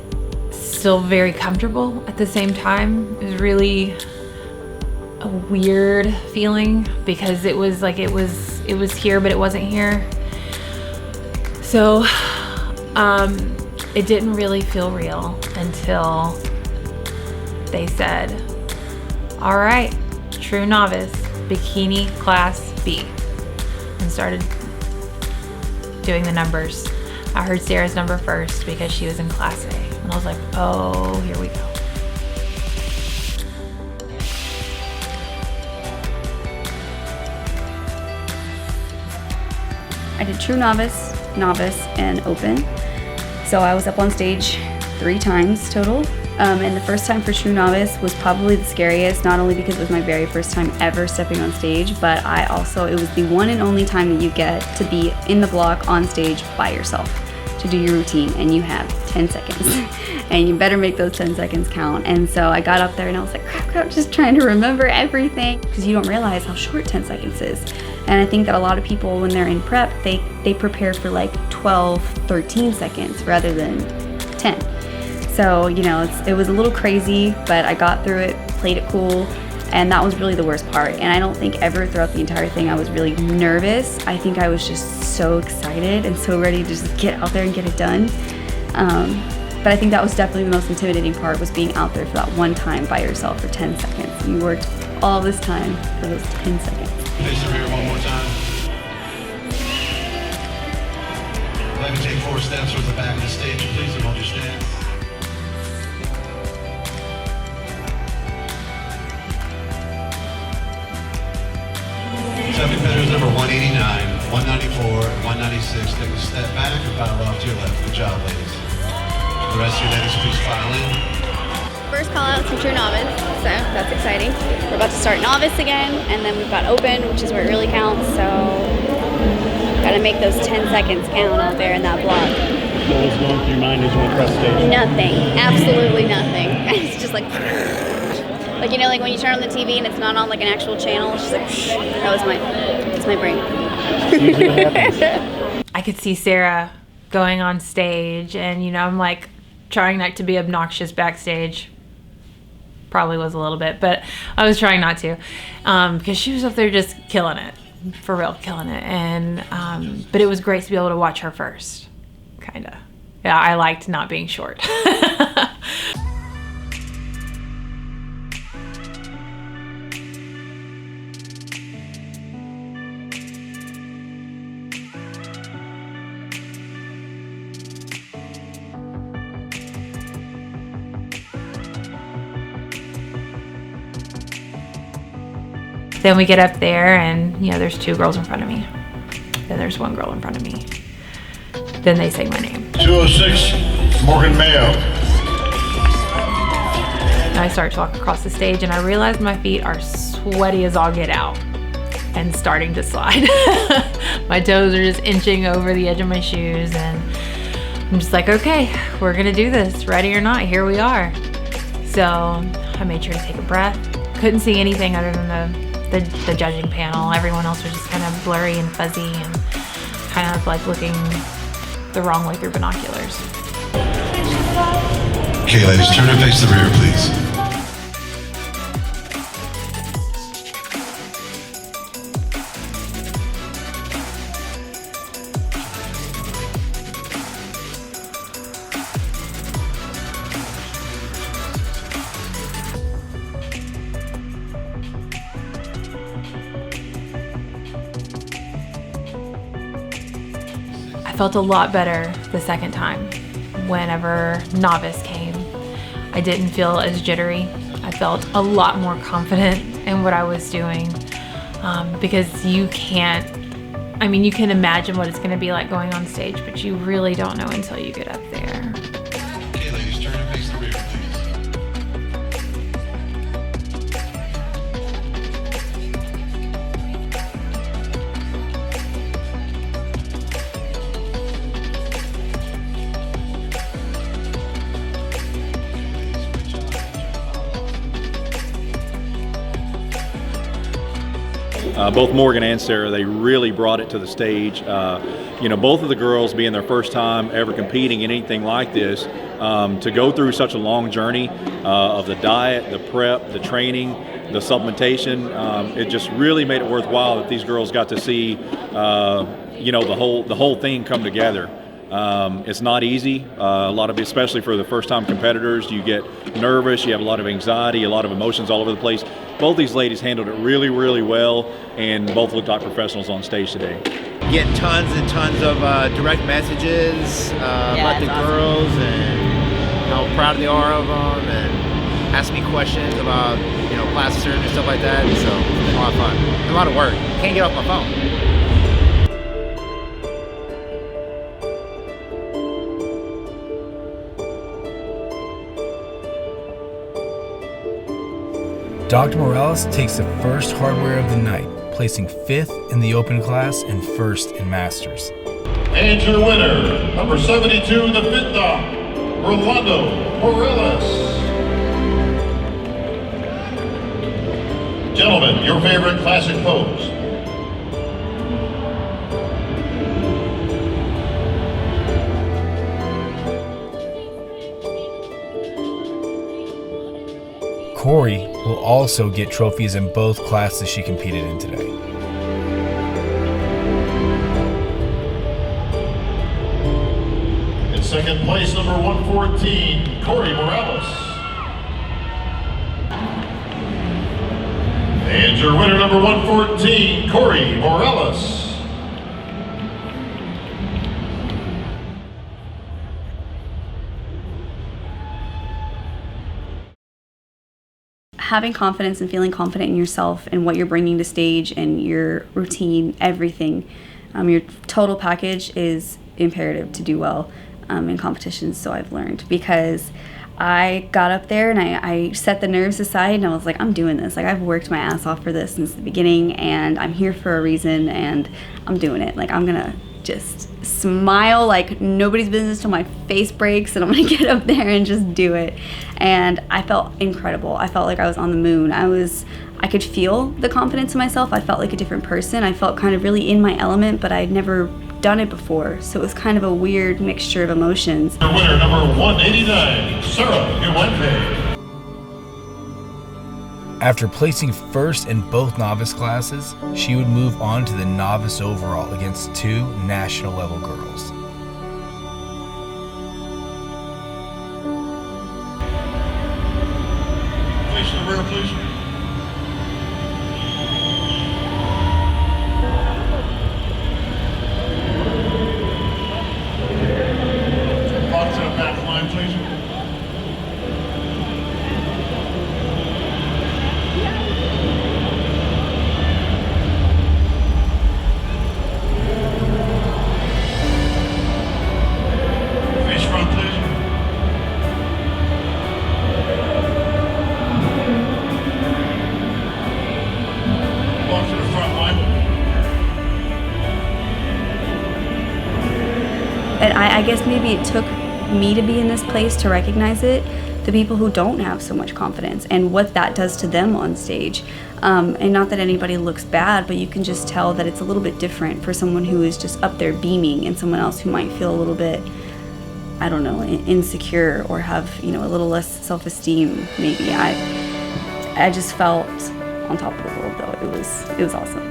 still very comfortable at the same time. It was really a weird feeling because it was like it was here, but it wasn't here. So it didn't really feel real until they said, all right, true novice, bikini class B, and started doing the numbers. I heard Sarah's number first because she was in class A, and I was like, oh, here we go. I did true novice, novice, and open. So I was up on stage 3 times total. And the first time for true novice was probably the scariest, not only because it was my very first time ever stepping on stage, but it was the one and only time that you get to be in the block on stage by yourself to do your routine, and you have 10 seconds. And you better make those 10 seconds count. And so I got up there and I was like, crap, just trying to remember everything, because you don't realize how short 10 seconds is. And I think that a lot of people, when they're in prep, they prepare for like 12, 13 seconds rather than 10. So, you know, it was a little crazy, but I got through it, played it cool, and that was really the worst part. And I don't think ever throughout the entire thing I was really nervous. I think I was just so excited and so ready to just get out there and get it done. But I think that was definitely the most intimidating part, was being out there for that one time by yourself for 10 seconds. You worked all this time for those 10 seconds. Face the rear one more time. Let me take 4 steps towards the back of the stage, please, and hold your stance. 7 competitors number 189, 194, 196. Take a step back and file off to your left. Good job, ladies. The rest of your ladies, please file in. First call out to true novice, so that's exciting. We're about to start novice again, and then we've got open, which is where it really counts, so gotta make those 10 seconds count out there in that block. What was going through your mind as you went across stage? Nothing, absolutely nothing. It's just like, you know, like when you turn on the TV and it's not on like an actual channel, it's just like, it's my brain. I could see Sarah going on stage, and you know, I'm like trying not to be obnoxious backstage. Probably was a little bit, but I was trying not to, because she was up there just killing it, for real, killing it. And but it was great to be able to watch her first, kinda. Yeah, I liked not being short. Then we get up there and, you know, there's 2 girls in front of me. Then there's 1 girl in front of me. Then they say my name. 206, Morgan Mayo. And I start to walk across the stage and I realize my feet are sweaty as all get out and starting to slide. My toes are just inching over the edge of my shoes, and I'm just like, okay, we're gonna do this. Ready or not, here we are. So I made sure to take a breath. Couldn't see anything other than the judging panel. Everyone else was just kind of blurry and fuzzy and kind of like looking the wrong way through binoculars. Okay, ladies, turn and face the rear, please. I felt a lot better the second time. Whenever novice came, I didn't feel as jittery. I felt a lot more confident in what I was doing, because you can't, I mean, you can imagine what it's going to be like going on stage, but you really don't know until you get up there. Okay, ladies, turn and face the rear, please. Both Morgan and Sarah, they really brought it to the stage. Both of the girls being their first time ever competing in anything like this, to go through such a long journey of the diet, the prep, the training, the supplementation, it just really made it worthwhile that these girls got to see, the whole thing come together. It's not easy. A lot of, especially for the first-time competitors, you get nervous, you have a lot of anxiety, a lot of emotions all over the place. Both these ladies handled it really, really well, and both looked like professionals on stage today. Getting tons and tons of direct messages about the girls and how proud they are of them, and ask me questions about plastic surgery and stuff like that. So it's been a lot of fun. A lot of work. Can't get off my phone. Dr. Morales takes the first hardware of the night, placing 5th in the open class and 1st in masters. And your winner, number 72, the FitDoc, Rolondo Morales. Gentlemen, your favorite classic pose. Corey will also get trophies in both classes she competed in today. In second place, number 114, Corey Morales. And your winner, number 114, Corey Morales. Having confidence and feeling confident in yourself and what you're bringing to stage and your routine, everything, your total package is imperative to do well in competitions, so I've learned. Because I got up there and I set the nerves aside and I was like, I'm doing this. Like, I've worked my ass off for this since the beginning, and I'm here for a reason, and I'm doing it. Like, I'm gonna just smile like nobody's business till my face breaks, and I'm gonna get up there and just do it. And I felt incredible. I felt like I was on the moon. I could feel the confidence in myself. I felt like a different person. I felt kind of really in my element, but I'd never done it before, so it was kind of a weird mixture of emotions. Your winner, number 189, Sarah Uwente. After placing 1st in both novice classes, she would move on to the novice overall against 2 national level girls. Face to the rear, please. Walk to the back line, please. Face front, please. Walk to the front line. And I guess maybe it took me to be in this place to recognize it, the people who don't have so much confidence and what that does to them on stage. And not that anybody looks bad, but you can just tell that it's a little bit different for someone who is just up there beaming and someone else who might feel a little bit, I don't know, insecure or have, a little less self-esteem maybe. I just felt on top of the world though. It was awesome.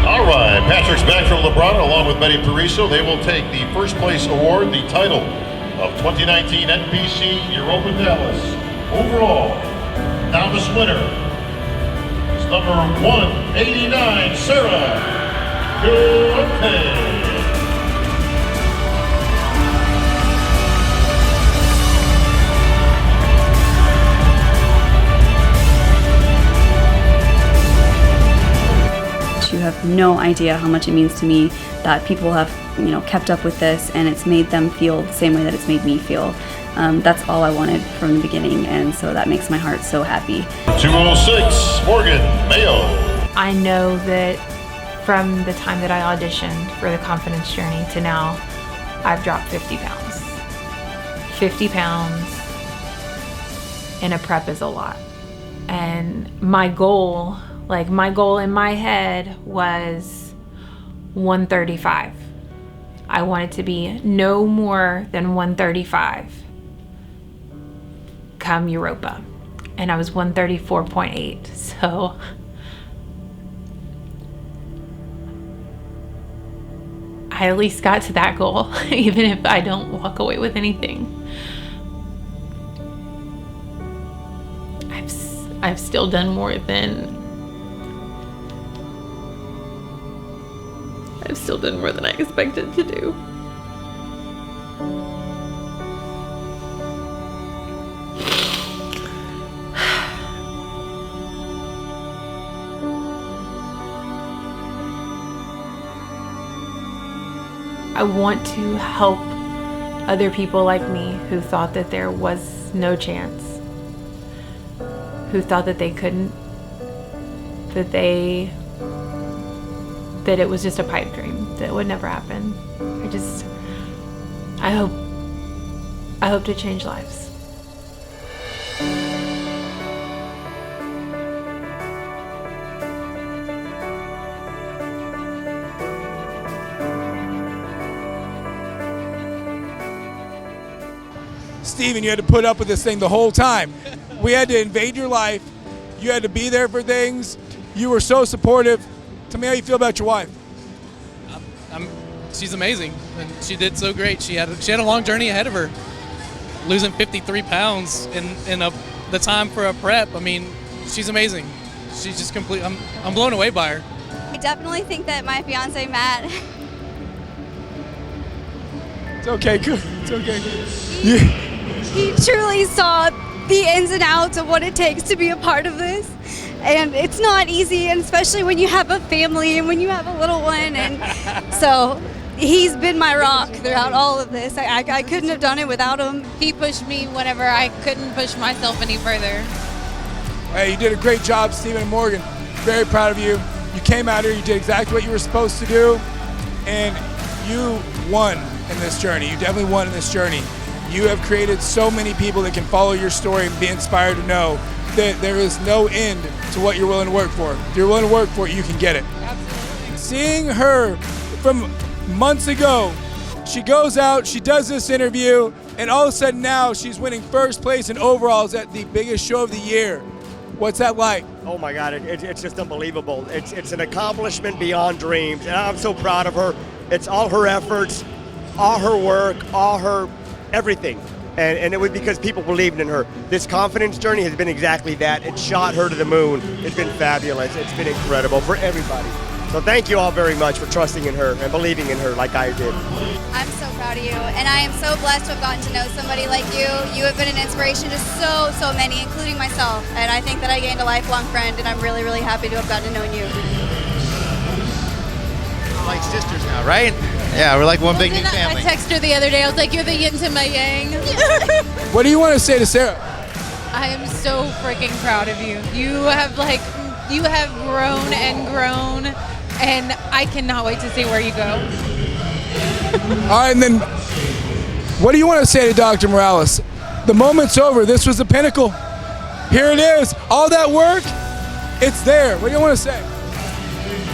All right, Patrick's back from LeBron along with Betty Pariso. They will take the first place award, the title of 2019 NPC Europa Dallas. Overall, novice winner is number 189, Sarah Uwente. no idea how much it means to me that people have, kept up with this, and it's made them feel the same way that it's made me feel. That's all I wanted from the beginning, and so that makes my heart so happy. 206, Morgan Mayo. I know that from the time that I auditioned for the Confidence Journey to now, I've dropped 50 pounds. 50 pounds in a prep is a lot. And my goal in my head was 135. I wanted to be no more than 135 come Europa. And I was 134.8, so I at least got to that goal, even if I don't walk away with anything. I've still done more than I expected to do. I want to help other people like me who thought that there was no chance, who thought that they couldn't, that it was just a pipe dream, that it would never happen. I hope to change lives. Steven, you had to put up with this thing the whole time. We had to invade your life. You had to be there for things. You were so supportive. Tell me how you feel about your wife. She's amazing, and she did so great. She had a long journey ahead of her, losing 53 pounds in the time for a prep. I mean, she's amazing. She's just complete. I'm blown away by her. I definitely think that my fiance Matt. It's okay, good. It's okay. He truly saw the ins and outs of what it takes to be a part of this. And it's not easy, and especially when you have a family and when you have a little one. And so he's been my rock throughout all of this. I couldn't have done it without him. He pushed me whenever I couldn't push myself any further. Hey, you did a great job, Stephen and Morgan. Very proud of you. You came out here, you did exactly what you were supposed to do, and you won in this journey. You definitely won in this journey. You have created so many people that can follow your story and be inspired to know that there is no end to what you're willing to work for. If you're willing to work for it, you can get it. Absolutely. Seeing her from months ago, she goes out, she does this interview, and all of a sudden now she's winning first place in overalls at the biggest show of the year. What's that like? Oh my God, it's just unbelievable. It's an accomplishment beyond dreams, and I'm so proud of her. It's all her efforts, all her work, all her everything. And it was because people believed in her. This confidence journey has been exactly that. It shot her to the moon. It's been fabulous. It's been incredible for everybody. So thank you all very much for trusting in her and believing in her like I did. I'm so proud of you, and I am so blessed to have gotten to know somebody like you. You have been an inspiration to so many, including myself. And I think that I gained a lifelong friend, and I'm really, really happy to have gotten to know you. We're like sisters now, right? Yeah, we're like one big new family. I texted her the other day. I was like, "You're the yin to my yang." What do you want to say to Sarah? I am so freaking proud of you. You have grown and grown, and I cannot wait to see where you go. All right, and then what do you want to say to Dr. Morales? The moment's over. This was the pinnacle. Here it is. All that work, it's there. What do you want to say?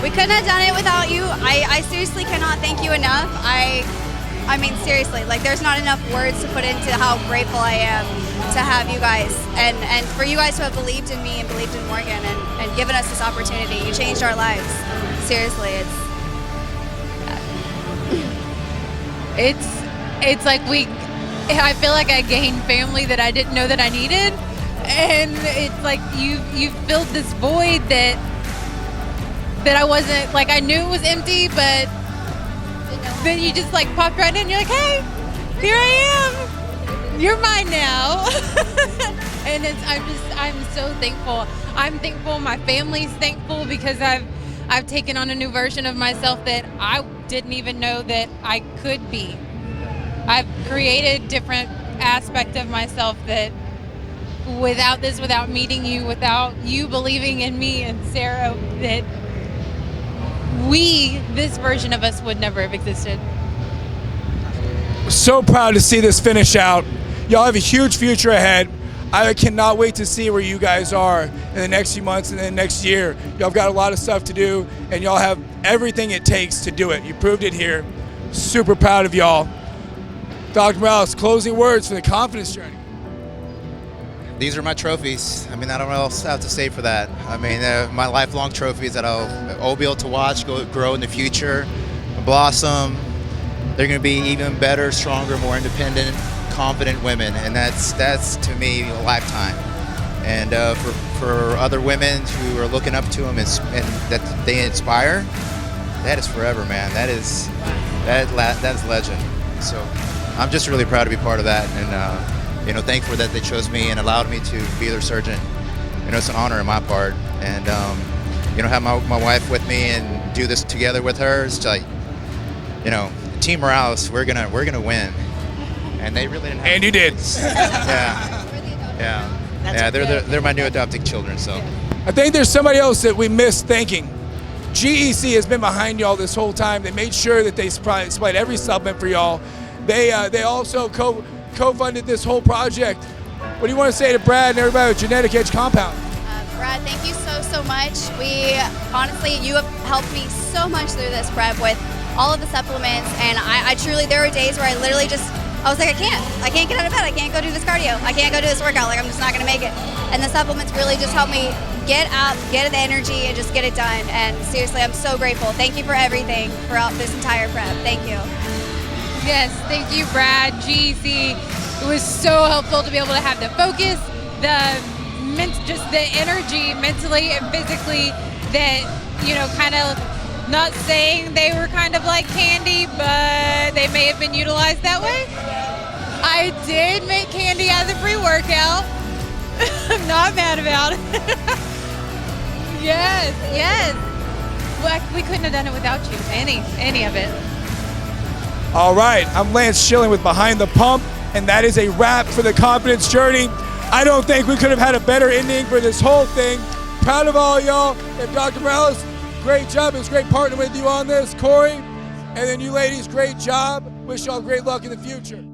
We couldn't have done it without you. I seriously cannot thank you enough. I mean, seriously, like there's not enough words to put into how grateful I am to have you guys and for you guys to have believed in me and believed in Morgan and given us this opportunity. You changed our lives. Seriously, it's like I feel like I gained family that I didn't know that I needed, and it's like you filled this void that I wasn't, like, I knew it was empty, but then you just like popped right in. You're like, hey, here I am. You're mine now. And I'm so thankful. I'm thankful. My family's thankful because I've taken on a new version of myself that I didn't even know that I could be. I've created different aspect of myself that without meeting you, without you believing in me and Sarah, that this version of us would never have existed. So proud to see this finish out. Y'all have a huge future ahead. I cannot wait to see where you guys are in the next few months and then next year. Y'all have got a lot of stuff to do, and y'all have everything it takes to do it. You proved it here. Super proud of y'all. Dr. Morales, closing words for the confidence journey. These are my trophies. I mean, I don't know what else I have to say for that. I mean, my lifelong trophies that I'll be able to watch grow in the future, blossom. They're going to be even better, stronger, more independent, confident women, and that's to me a lifetime. And for other women who are looking up to them and that they inspire, that is forever, man. That is legend. So I'm just really proud to be part of that, and thankful that they chose me and allowed me to be their surgeon. It's an honor on my part, and have my wife with me and do this together with her. It's like, Team Morales, we're gonna win, and they really didn't have. And you did. Yeah. They're my new adopted children. So I think there's somebody else that we missed thanking. GEC has been behind y'all this whole time. They made sure that they supplied every supplement for y'all. They also co-funded this whole project. What do you want to say to Brad and everybody with Genetic Edge Compound? Brad, thank you so much. You have helped me so much through this prep with all of the supplements, and I truly, there were days where I was like, I can't get out of bed, I can't go do this cardio, I can't go do this workout, like I'm just not gonna make it. And the supplements really just helped me get up, get the energy, and just get it done. And seriously, I'm so grateful. Thank you for everything throughout this entire prep. Thank you. Yes, thank you, Brad, GC. It was so helpful to be able to have the focus, just the energy mentally and physically that, kind of, not saying they were kind of like candy, but they may have been utilized that way. I did make candy out of the pre-workout. I'm not mad about it. Yes. Well, we couldn't have done it without you, any of it. All right, I'm Lance Schilling with Behind the Pump, and that is a wrap for the confidence journey. I don't think we could have had a better ending for this whole thing. Proud of all y'all. And Dr. Morales, great job. It was great partnering with you on this. Corey, and then you ladies, great job. Wish y'all great luck in the future.